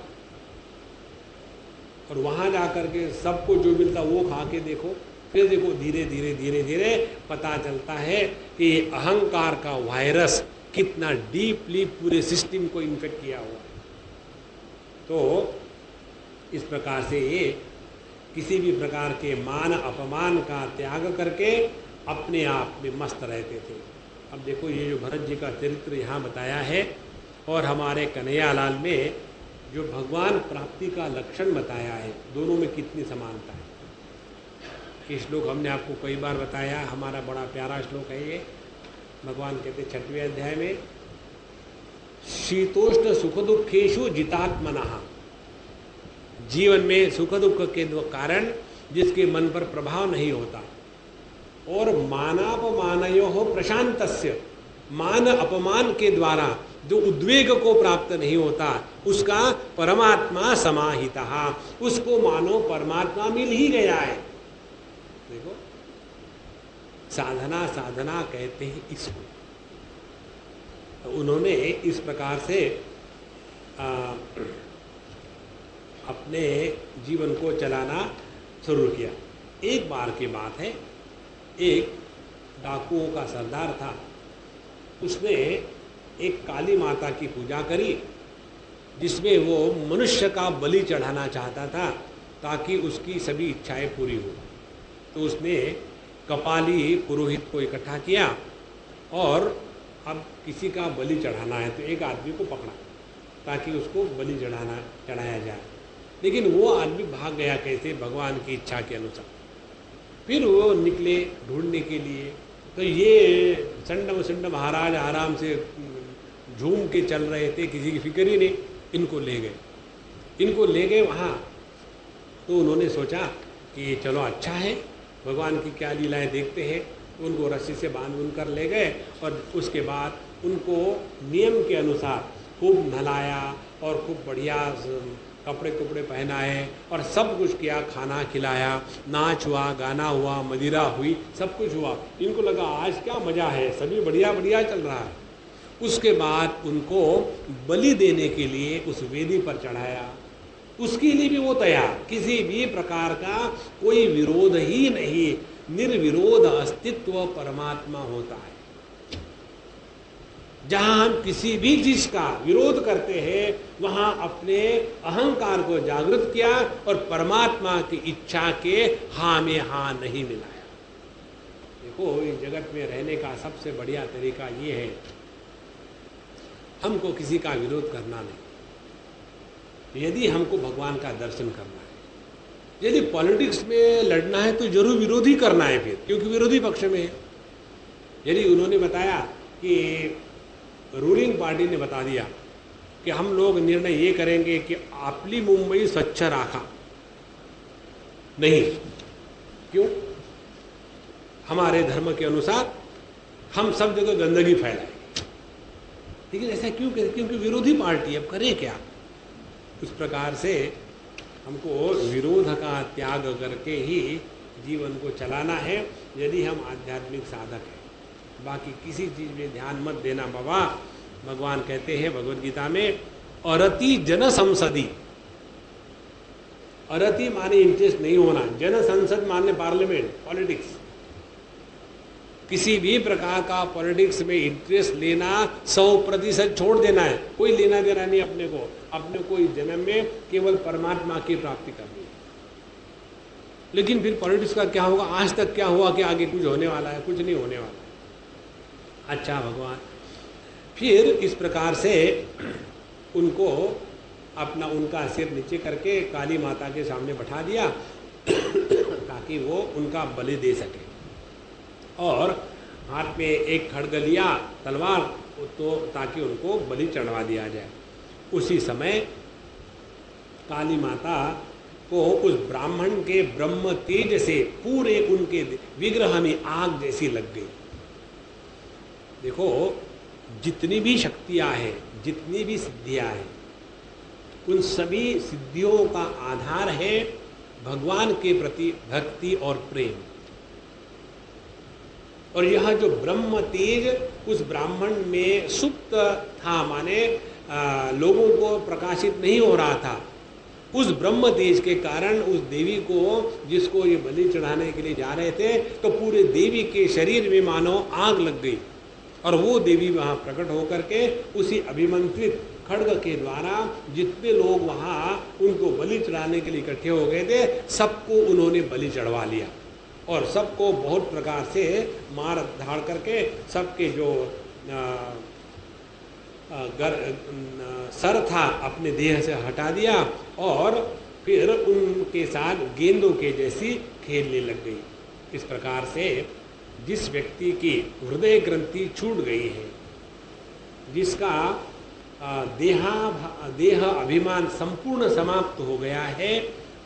और वहाँ जा कर के सबको जो मिलता वो खा के देखो। फिर देखो धीरे धीरे धीरे धीरे पता चलता है कि अहंकार का वायरस कितना डीपली पूरे सिस्टम को इन्फेक्ट किया हुआ है। तो इस प्रकार से ये किसी भी प्रकार के मान अपमान का त्याग करके अपने आप में मस्त रहते थे। अब देखो ये जो भरत जी का चरित्र यहाँ बताया है और हमारे कन्हैयालाल में जो भगवान प्राप्ति का लक्षण बताया है, दोनों में कितनी समानता है। ये श्लोक हमने आपको कई बार बताया, हमारा बड़ा प्यारा श्लोक है ये। भगवान कहते 6वें अध्याय में, शीतोष्ण सुख दुखेशु जितात्मनः, जीवन में सुख दुख के कारण जिसके मन पर प्रभाव नहीं होता, और मानापमानयोः प्रशांतस्य, मान अपमान के द्वारा जो उद्वेग को प्राप्त नहीं होता उसका परमात्मा समाहितः, उसको मानो परमात्मा मिल ही गया है। देखो साधना साधना कहते हैं इसको। तो उन्होंने इस प्रकार से अपने जीवन को चलाना शुरू किया। एक बार की बात है, एक डाकुओं का सरदार था, उसने एक काली माता की पूजा करी जिसमें वो मनुष्य का बलि चढ़ाना चाहता था ताकि उसकी सभी इच्छाएं पूरी हो। तो उसने कपाली पुरोहित को इकट्ठा किया और अब किसी का बलि चढ़ाना है तो एक आदमी को पकड़ा ताकि उसको बलि चढ़ाया जाए। लेकिन वो आदमी भाग गया कैसे? भगवान की इच्छा के अनुसार। फिर वो निकले ढूंढने के लिए, तो ये संड महाराज आराम से झूम के चल रहे थे, किसी की फिक्र ही नहीं, इनको ले गए। इनको ले गए वहाँ। तो उन्होंने सोचा कि चलो अच्छा है, भगवान की क्या लीलाएं देखते हैं। तो उनको रस्सी से बांध कर ले गए और उसके बाद उनको नियम के अनुसार खूब नहलाया और खूब बढ़िया कपड़े पहनाए और सब कुछ किया, खाना खिलाया, नाच हुआ, गाना हुआ, मदिरा हुई, सब कुछ हुआ। इनको लगा आज क्या मज़ा है, सभी बढ़िया बढ़िया चल रहा है। उसके बाद उनको बलि देने के लिए उस वेदी पर चढ़ाया। उसके लिए भी वो तैयार, किसी भी प्रकार का कोई विरोध ही नहीं, निर्विरोध अस्तित्व परमात्मा होता है। जहां हम किसी भी चीज का विरोध करते हैं वहां अपने अहंकार को जागृत किया और परमात्मा की इच्छा के हाँ में हाँ नहीं मिलाया। देखो, इस जगत में रहने का सबसे बढ़िया तरीका ये है, हमको किसी का विरोध करना नहीं। यदि हमको भगवान का दर्शन करना है, यदि पॉलिटिक्स में लड़ना है तो जरूर विरोधी करना है फिर, क्योंकि विरोधी पक्ष में है। यदि उन्होंने बताया कि रूलिंग पार्टी ने बता दिया कि हम लोग निर्णय ये करेंगे कि आपली मुंबई स्वच्छ राखा नहीं, क्यों? हमारे धर्म के अनुसार हम सब जगह गंदगी फैलाएंगे। लेकिन ऐसा क्यों करें? क्योंकि विरोधी पार्टी, अब करें क्या? उस प्रकार से हमको विरोध का त्याग करके ही जीवन को चलाना है, यदि हम आध्यात्मिक साधक हैं। बाकी किसी चीज में ध्यान मत देना बाबा। भगवान कहते हैं भगवद गीता में, अरति जन संसदी। अरति माने इंटरेस्ट नहीं होना, जन संसद माने पार्लियामेंट, पॉलिटिक्स। किसी भी प्रकार का पॉलिटिक्स में इंटरेस्ट लेना 100% छोड़ देना है। कोई लेना देना नहीं अपने को। अपने को इस जन्म में केवल परमात्मा की प्राप्ति करनी है। लेकिन फिर पॉलिटिक्स का क्या होगा? आज तक क्या हुआ कि आगे कुछ होने वाला है? कुछ नहीं होने वाला। अच्छा भगवान, फिर इस प्रकार से उनको अपना उनका सिर नीचे करके काली माता के सामने बैठा दिया ताकि वो उनका बलि दे सके। और हाथ में एक खड्ग लिया, तलवार, तो ताकि उनको बलि चढ़वा दिया जाए। उसी समय काली माता को उस ब्राह्मण के ब्रह्म तेज से पूरे उनके विग्रह में आग जैसी लग गई। देखो, जितनी भी शक्तियां हैं, जितनी भी सिद्धियां हैं, उन सभी सिद्धियों का आधार है भगवान के प्रति भक्ति और प्रेम। और यह जो ब्रह्म तेज उस ब्राह्मण में सुप्त था, माने लोगों को प्रकाशित नहीं हो रहा था, उस ब्रह्म तेज के कारण उस देवी को, जिसको ये बलि चढ़ाने के लिए जा रहे थे, तो पूरे देवी के शरीर में मानो आग लग गई। और वो देवी वहाँ प्रकट होकर के उसी अभिमंत्रित खड्ग के द्वारा जितने लोग वहाँ उनको बलि चढ़ाने के लिए इकट्ठे हो गए थे, सबको उन्होंने बलि चढ़वा लिया। और सबको बहुत प्रकार से मार धाड़ करके सबके जो सर था अपने देह से हटा दिया और फिर उनके साथ गेंदों के जैसी खेलने लग गई। इस प्रकार से जिस व्यक्ति की हृदय ग्रंथि छूट गई है, जिसका देह अभिमान संपूर्ण समाप्त हो गया है,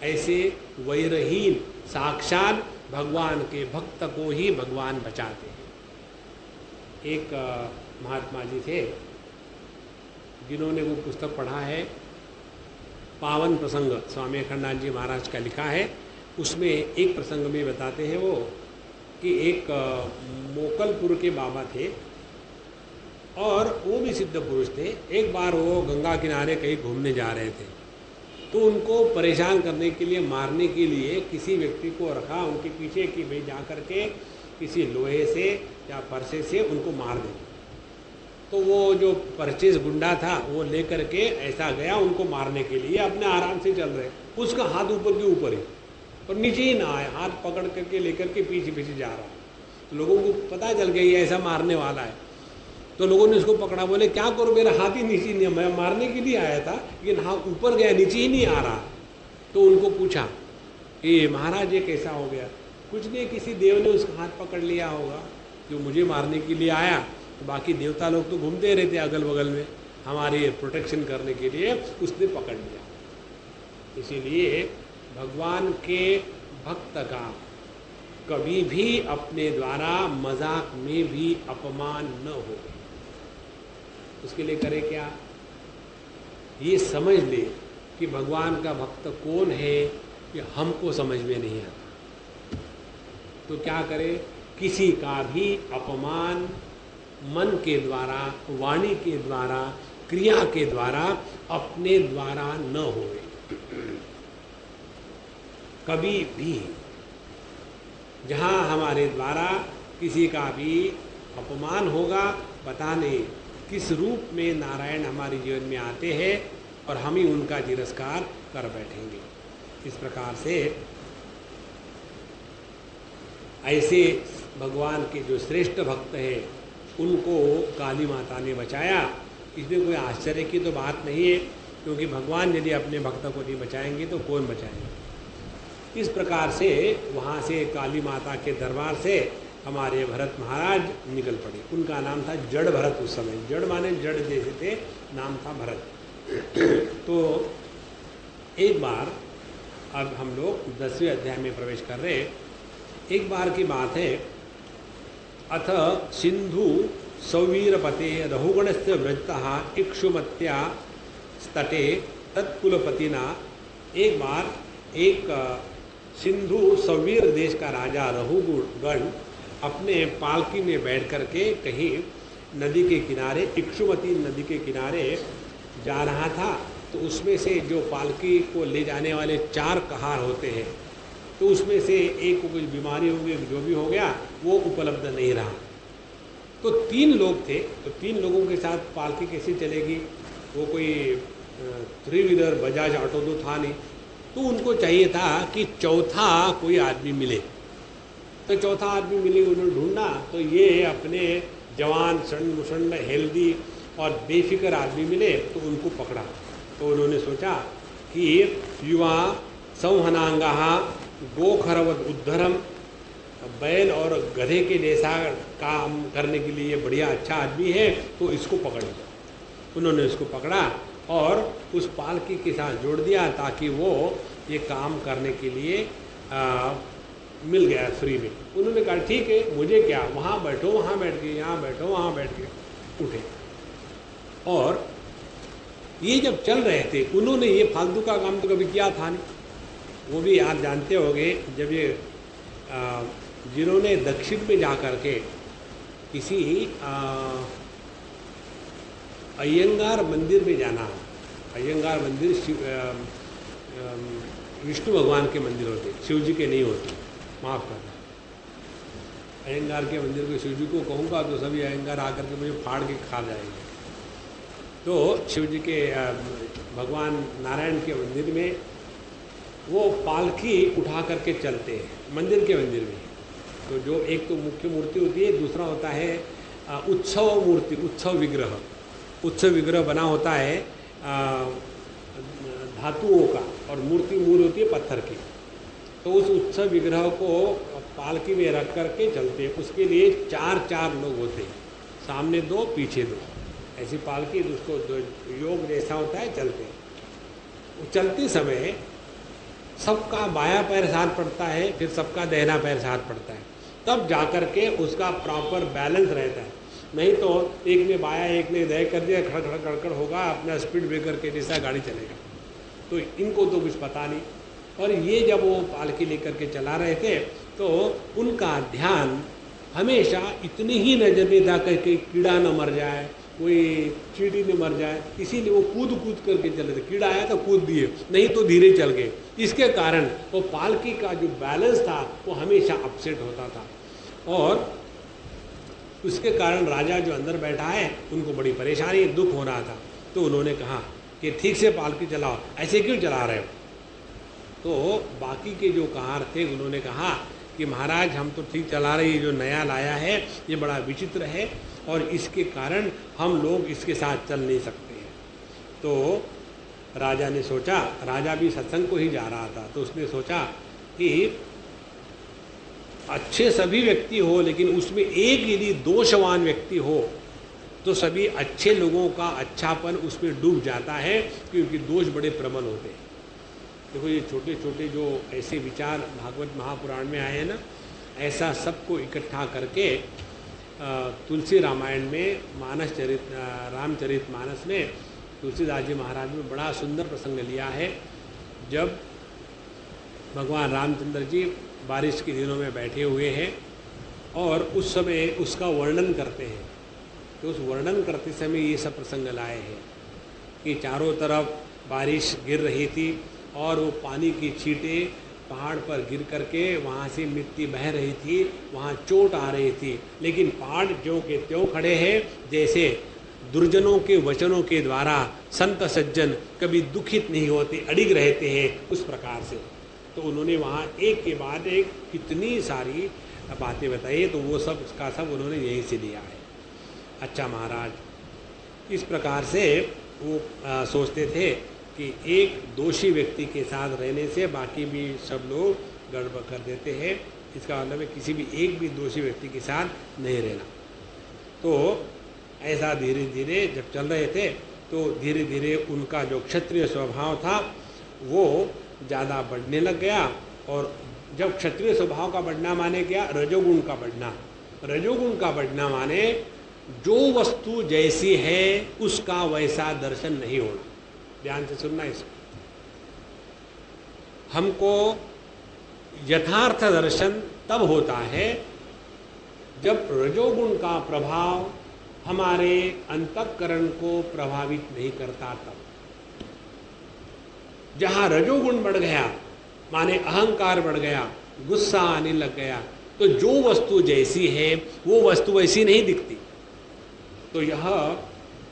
ऐसे वैरहीन साक्षात भगवान के भक्त को ही भगवान बचाते हैं। एक महात्मा जी थे जिन्होंने वो पुस्तक पढ़ा है, पावन प्रसंग, स्वामी अखंडानंद जी महाराज का लिखा है। उसमें एक प्रसंग में बताते हैं वो कि एक मोकलपुर के बाबा थे और वो भी सिद्ध पुरुष थे। एक बार वो गंगा किनारे कहीं घूमने जा रहे थे, तो उनको परेशान करने के लिए, मारने के लिए किसी व्यक्ति को रखा उनके पीछे कि भाई जा कर के किसी लोहे से या फरसे से उनको मार दें। तो वो जो परचेज गुंडा था वो लेकर के ऐसा गया उनको मारने के लिए। अपने आराम से चल रहे, उसका हाथ ऊपर के ऊपर ही और नीचे ही ना आए, हाथ पकड़ करके लेकर के पीछे पीछे जा रहा। तो लोगों को पता चल गया ये ऐसा मारने वाला है। तो लोगों ने उसको पकड़ा, बोले क्या करो, मेरा हाथ ही नीचे नहीं, मैं मारने के लिए आया था लेकिन हाथ ऊपर गया, नीचे ही नहीं आ रहा। तो उनको पूछा कि महाराज ये कैसा हो गया? कुछ नहीं, किसी देव ने उसका हाथ पकड़ लिया होगा जो मुझे मारने के लिए आया। तो बाकी देवता लोग तो घूमते रहते अगल बगल में हमारे प्रोटेक्शन करने के लिए, उसने पकड़ लिया। इसीलिए भगवान के भक्त का कभी भी अपने द्वारा मजाक में भी अपमान न हो, उसके लिए करे क्या, ये समझ ले कि भगवान का भक्त कौन है ये हमको समझ में नहीं आता। तो क्या करे, किसी का भी अपमान मन के द्वारा, वाणी के द्वारा, क्रिया के द्वारा, अपने द्वारा न होए कभी भी। जहाँ हमारे द्वारा किसी का भी अपमान होगा, पता नहीं किस रूप में नारायण हमारे जीवन में आते हैं और हम ही उनका तिरस्कार कर बैठेंगे। इस प्रकार से ऐसे भगवान के जो श्रेष्ठ भक्त हैं उनको काली माता ने बचाया। इसमें कोई आश्चर्य की तो बात नहीं है, क्योंकि भगवान यदि अपने भक्त को नहीं बचाएंगे तो कौन बचाएंगे। इस प्रकार से वहाँ से काली माता के दरबार से हमारे भरत महाराज निकल पड़े। उनका नाम था जड़ भरत। उस समय जड़ माने जड़ जैसे थे, नाम था भरत। तो एक बार, अब हम लोग 10वें अध्याय में प्रवेश कर रहे। एक बार की बात है, अथ सिंधु सौवीरपते रहुगणस्य व्रजतः इक्षुमत्या तटे तत्कुलपतिना। एक बार एक सिंधु सौवीर देश का राजा रहुगण अपने पालकी में बैठ करके कहीं नदी के किनारे, इक्षुमती नदी के किनारे जा रहा था। तो उसमें से जो पालकी को ले जाने वाले 4 कहार होते हैं, तो उसमें से एक को कुछ बीमारी हो गई, जो भी हो गया वो उपलब्ध नहीं रहा। तो 3 लोग थे, तो 3 लोगों के साथ पालकी कैसे चलेगी, वो कोई 3 व्हीलर बजाज ऑटो तो था नहीं। तो उनको चाहिए था कि चौथा कोई आदमी मिले। तो चौथा आदमी मिले, उन्होंने ढूंढा, तो ये अपने जवान सन्न मुसन्न हेल्दी और बेफिक्र आदमी मिले, तो उनको पकड़ा। तो उन्होंने सोचा कि युवा संहनांगा गोखरवत उद्धरम, बैल और गधे के जैसा काम करने के लिए बढ़िया अच्छा आदमी है, तो इसको पकड़ लो। उन्होंने इसको पकड़ा और उस पालकी के साथ जोड़ दिया, ताकि वो ये काम करने के लिए मिल गया फ्री में। उन्होंने कहा ठीक है, मुझे क्या, वहाँ बैठो वहाँ बैठ गए, यहाँ बैठो वहाँ बैठ गए, उठे। और ये जब चल रहे थे, उन्होंने ये फालतू का काम तो कभी किया था नहीं। वो भी आप जानते होंगे, जब ये जिन्होंने दक्षिण में जा कर के किसी अयंगार मंदिर में जाना, अयंगार मंदिर विष्णु भगवान के मंदिर होते, शिव जी के नहीं होते, माफ़ करना। अयंगार के मंदिर को शिव जी को कहूँगा तो सभी अयंगार आकर के मुझे फाड़ के खा जाएंगे। तो शिव जी के भगवान नारायण के मंदिर में वो पालकी उठा करके चलते हैं मंदिर के मंदिर में। तो जो एक तो मुख्य मूर्ति होती है, दूसरा होता है उत्सव मूर्ति, उत्सव विग्रह। उत्सव विग्रह बना होता है धातुओं का, और मूर्ति मूल होती है पत्थर की। तो उस उत्सव विग्रह को पालकी में रख करके चलते हैं। उसके लिए 4 लोग होते हैं, सामने 2 पीछे 2, ऐसी पालकी उसको योग जैसा होता है, चलते हैं। चलते समय सबका बायां पैर साथ पड़ता है, फिर सबका दाहिना पैर साथ पड़ता है, तब जाकर के उसका प्रॉपर बैलेंस रहता है। नहीं तो एक ने बाया एक ने दाएं कर दिया, खड़ खड़ खड़खड़ होगा, अपना स्पीड ब्रेकर के जैसा गाड़ी चलेगा। तो इनको तो कुछ पता नहीं। और ये जब वो पालकी लेकर के चला रहे थे, तो उनका ध्यान हमेशा इतनी ही नजर में था कि कीड़ा न मर जाए, कोई चींटी न मर जाए, इसीलिए वो कूद कूद करके चले थे। कीड़ा आया तो कूद दिए, नहीं तो धीरे चल गए। इसके कारण वो पालकी का जो बैलेंस था वो हमेशा अपसेट होता था, और उसके कारण राजा जो अंदर बैठा है उनको बड़ी परेशानी, दुख हो रहा था। तो उन्होंने कहा कि ठीक से पालकी चलाओ, ऐसे क्यों चला रहे हो। तो बाकी के जो कहार थे उन्होंने कहा कि महाराज हम तो ठीक चला रहे, जो नया लाया है ये बड़ा विचित्र है, और इसके कारण हम लोग इसके साथ चल नहीं सकते हैं। तो राजा ने सोचा, राजा भी सत्संग को ही जा रहा था, तो उसने सोचा कि अच्छे सभी व्यक्ति हो, लेकिन उसमें एक यदि दोषवान व्यक्ति हो तो सभी अच्छे लोगों का अच्छापन उसमें डूब जाता है, क्योंकि दोष बड़े प्रबल होते हैं। देखो ये छोटे छोटे जो ऐसे विचार भागवत महापुराण में आए हैं ना, ऐसा सबको इकट्ठा करके तुलसी रामायण में रामचरित मानस में तुलसीदास जी महाराज ने बड़ा सुंदर प्रसंग लिया है। जब भगवान रामचंद्र जी बारिश के दिनों में बैठे हुए हैं और उस समय उसका वर्णन करते हैं, तो उस वर्णन करते समय ये सब प्रसंग लाए हैं कि चारों तरफ बारिश गिर रही थी और वो पानी की छींटें पहाड़ पर गिर करके वहाँ से मिट्टी बह रही थी, वहाँ चोट आ रही थी, लेकिन पहाड़ ज्यों के त्यों खड़े हैं, जैसे दुर्जनों के वचनों के द्वारा संत सज्जन कभी दुखित नहीं होते, अडिग रहते हैं, उस प्रकार से। तो उन्होंने वहाँ एक के बाद एक कितनी सारी बातें बताई, तो वो सब उसका सब उन्होंने यहीं से लिया है। अच्छा महाराज, इस प्रकार से वो सोचते थे कि एक दोषी व्यक्ति के साथ रहने से बाकी भी सब लोग गड़बड़ कर देते हैं, इसका मतलब है किसी भी एक भी दोषी व्यक्ति के साथ नहीं रहना। तो ऐसा धीरे धीरे जब चल रहे थे तो धीरे धीरे उनका जो क्षत्रिय स्वभाव था वो ज़्यादा बढ़ने लग गया। और जब क्षत्रिय स्वभाव का बढ़ना माने क्या, रजोगुण का बढ़ना। रजोगुण का बढ़ना माने जो वस्तु जैसी है उसका वैसा दर्शन नहीं होना। ध्यान से सुनना इसको। हमको यथार्थ दर्शन तब होता है जब रजोगुण का प्रभाव हमारे अंतःकरण को प्रभावित नहीं करता। तब जहां रजोगुण बढ़ गया माने अहंकार बढ़ गया, गुस्सा आने लग गया, तो जो वस्तु जैसी है वो वस्तु वैसी नहीं दिखती। तो यह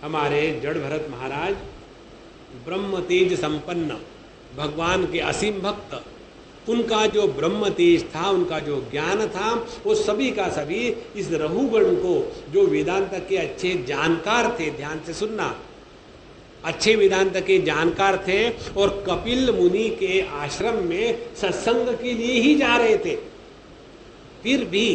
हमारे जड़ भरत महाराज ब्रह्म तेज संपन्न भगवान के असीम भक्त, उनका जो ब्रह्म तेज था, उनका जो ज्ञान था, वो सभी का सभी इस रहुगण को, जो वेदांत के अच्छे जानकार थे, ध्यान से सुनना, अच्छे वेदांत के जानकार थे और कपिल मुनि के आश्रम में सत्संग के लिए ही जा रहे थे। फिर भी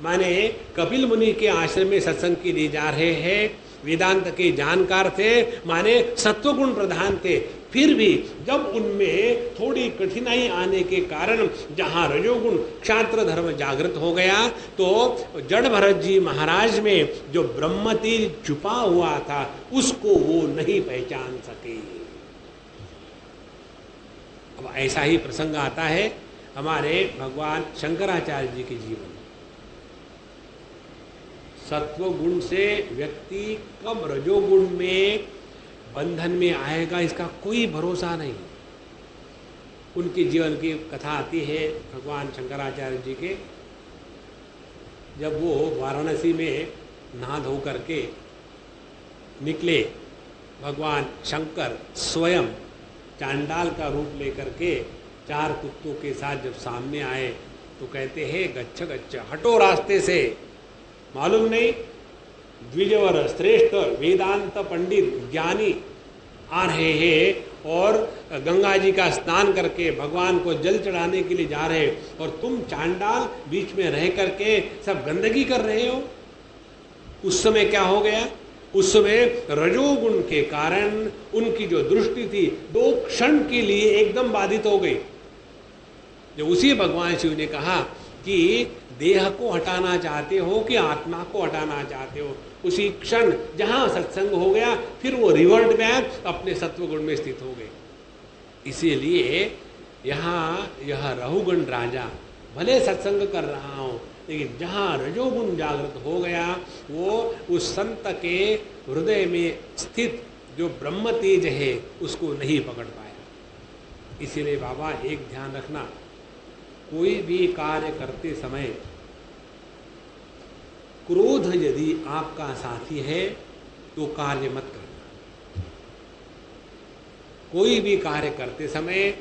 माने कपिल मुनि के आश्रम में सत्संग के लिए जा रहे हैं, वेदांत के जानकार थे, माने सत्वगुण प्रधान थे। फिर भी जब उनमें थोड़ी कठिनाई आने के कारण जहाँ रजोगुण क्षात्र धर्म जागृत हो गया, तो जड़ भरत जी महाराज में जो ब्रह्म तेज छुपा हुआ था उसको वो नहीं पहचान सके। अब ऐसा ही प्रसंग आता है हमारे भगवान शंकराचार्य जी के जीवन। सत्वगुण से व्यक्ति कब रजोगुण में बंधन में आएगा इसका कोई भरोसा नहीं। उनके जीवन की कथा आती है भगवान शंकराचार्य जी के। जब वो वाराणसी में नहा धो करके निकले, भगवान शंकर स्वयं चांडाल का रूप लेकर के 4 कुत्तों के साथ जब सामने आए तो कहते हैं गच्छ गच्छ, हटो रास्ते से, मालूम नहीं द्विजवर श्रेष्ठ वेदांत पंडित ज्ञानी आ रहे हैं और गंगा जी का स्नान करके भगवान को जल चढ़ाने के लिए जा रहे हैं और तुम चांडाल बीच में रह करके सब गंदगी कर रहे हो। उस समय क्या हो गया, उस समय रजोगुण के कारण उनकी जो दृष्टि थी 2 क्षण के लिए एकदम बाधित हो गई। जो उसी भगवान शिव ने कहा कि देह को हटाना चाहते हो कि आत्मा को हटाना चाहते हो, उसी क्षण जहां सत्संग हो गया फिर वो रिवर्ट बैक अपने सत्वगुण में स्थित हो गए। इसीलिए यहाँ यह रहुगुण राजा भले सत्संग कर रहा हूँ, लेकिन जहाँ रजोगुण जागृत हो गया वो उस संत के हृदय में स्थित जो ब्रह्म तेज है उसको नहीं पकड़ पाया। इसीलिए बाबा एक ध्यान रखना, कोई भी कार्य करते समय क्रोध यदि आपका साथी है तो कार्य मत करना। कोई भी कार्य करते समय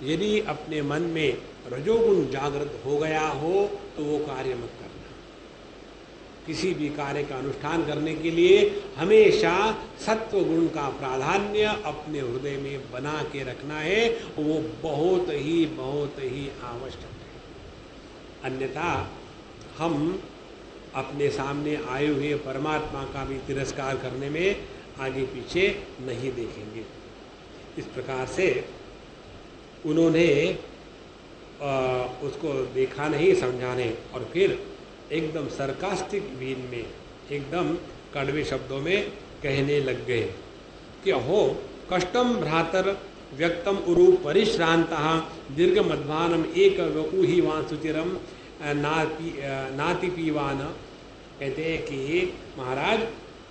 यदि अपने मन में रजोगुण जागृत हो गया हो तो वो कार्य मत करना। किसी भी कार्य का अनुष्ठान करने के लिए हमेशा सत्वगुण का प्राधान्य अपने हृदय में बना के रखना है, वो बहुत ही आवश्यक है। अन्यथा हम अपने सामने आए हुए परमात्मा का भी तिरस्कार करने में आगे पीछे नहीं देखेंगे। इस प्रकार से उन्होंने उसको देखा नहीं, समझा नहीं, और फिर एकदम सरकास्टिक वीन में, एकदम कड़वे शब्दों में कहने लग गए कि अहो कष्टम भ्रातर व्यक्तम उरु परिश्रांता दीर्घ मध्वानम एक ऊही वांसुचिरम नाति पीवान। कहते हैं कि महाराज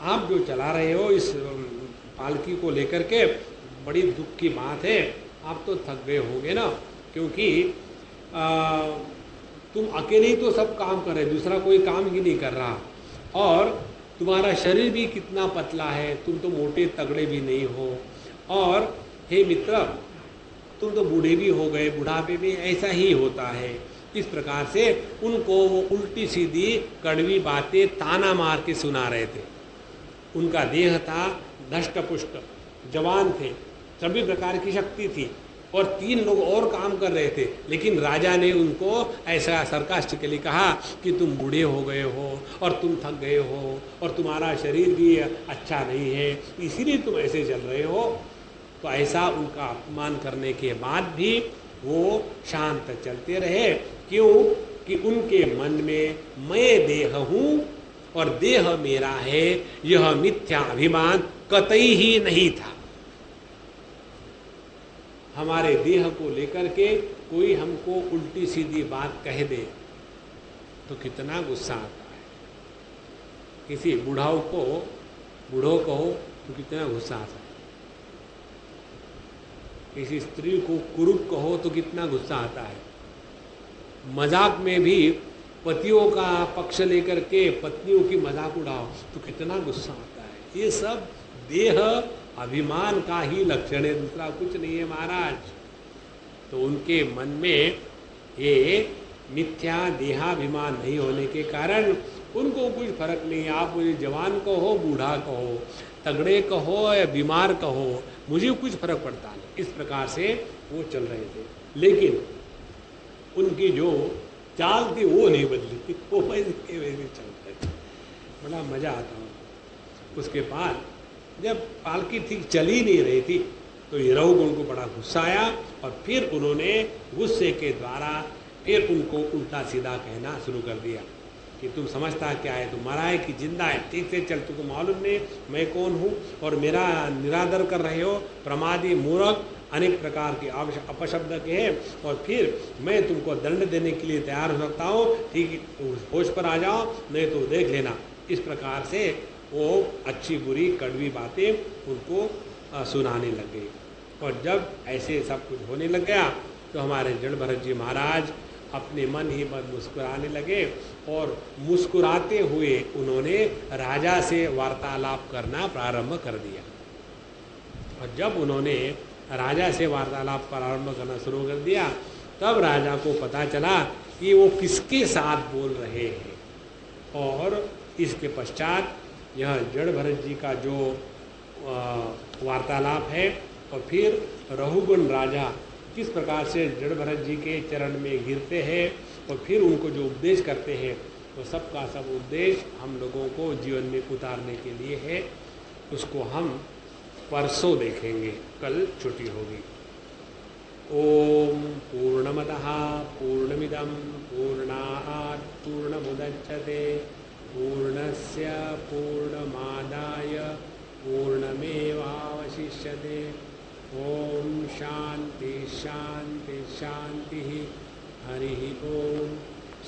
आप जो चला रहे हो इस पालकी को लेकर के, बड़ी दुख की बात है, आप तो थक गए होंगे ना, क्योंकि तुम अकेले ही तो सब काम कर रहे, दूसरा कोई काम ही नहीं कर रहा, और तुम्हारा शरीर भी कितना पतला है, तुम तो मोटे तगड़े भी नहीं हो, और हे मित्र तुम तो बूढ़े भी हो गए, बुढ़ापे में ऐसा ही होता है। इस प्रकार से उनको वो उल्टी सीधी कड़वी बातें ताना मार के सुना रहे थे। उनका देह था धष्टपुष्ट, जवान थे, सभी प्रकार की शक्ति थी, और 3 लोग और काम कर रहे थे, लेकिन राजा ने उनको ऐसा सरकास्टिकली कहा कि तुम बूढ़े हो गए हो और तुम थक गए हो और तुम्हारा शरीर भी अच्छा नहीं है, इसीलिए तुम ऐसे चल रहे हो। तो ऐसा उनका अपमान करने के बाद भी वो शांत चलते रहे। क्यों? कि उनके मन में मैं देह हूँ और देह मेरा है, यह मिथ्या अभिमान कतई ही नहीं था। हमारे देह को लेकर के कोई हमको उल्टी सीधी बात कह दे तो कितना गुस्सा आता है। किसी बूढ़ाओं को बूढ़ो कहो तो कितना गुस्सा आता है, किसी स्त्री को कुरूप कहो तो कितना गुस्सा आता है। मजाक में भी पतियों का पक्ष लेकर के पत्नियों की मजाक उड़ाओ तो कितना गुस्सा आता है। ये सब देह अभिमान का ही लक्षण है, दूसरा कुछ नहीं है महाराज। तो उनके मन में ये मिथ्या देहाभिमान नहीं होने के कारण उनको कुछ फर्क नहीं है। आप मुझे जवान कहो, बूढ़ा कहो, तगड़े कहो या बीमार कहो, मुझे कुछ फर्क पड़ता नहीं। इस प्रकार से वो चल रहे थे, लेकिन उनकी जो चाल थी वो नहीं बदली, वो वैसे के वैसे चल रहे थे। बड़ा मजा आता हो। उसके बाद जब पालकी ठीक चल ही नहीं रही थी तो ये रघुगण को बड़ा गुस्सा आया, और फिर उन्होंने गुस्से के द्वारा फिर उनको उल्टा सीधा कहना शुरू कर दिया कि तुम समझता क्या है, तुम मरा है कि जिंदा है, ठीक से चल, तुमको मालूम नहीं मैं कौन हूँ और मेरा निरादर कर रहे हो, प्रमादी मूर्ख, अनेक प्रकार के अपशब्द के हैं, और फिर मैं तुमको दंड देने के लिए तैयार हो सकता हूँ, ठीक है होश पर आ जाओ, नहीं तो देख लेना। इस प्रकार से वो अच्छी बुरी कड़वी बातें उनको सुनाने लग गई। और जब ऐसे सब कुछ होने लग गया तो हमारे जड़ भरत जी महाराज अपने मन ही मन मुस्कुराने लगे, और मुस्कुराते हुए उन्होंने राजा से वार्तालाप करना प्रारंभ कर दिया। और जब उन्होंने राजा से वार्तालाप प्रारंभ करना शुरू कर दिया तब राजा को पता चला कि वो किसके साथ बोल रहे हैं। और इसके पश्चात यह जड़ भरत जी का जो वार्तालाप है, और फिर रघुगण राजा किस प्रकार से जड़ भरत जी के चरण में गिरते हैं और फिर उनको जो उपदेश करते हैं, वो सब का सब उपदेश हम लोगों को जीवन में उतारने के लिए है। उसको हम परसों देखेंगे, कल छुट्टी होगी। ओम पूर्णमतः पूर्णमिदं पूर्णात् पूर्णमुदच्यते पूर्णस्य पूर्णमादाय पूर्णमेवावशिष्यते। ओम शांति शांति शांति। हरि ओम।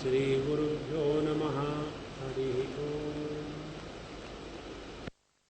श्री गुरुभ्यो नमः। हरि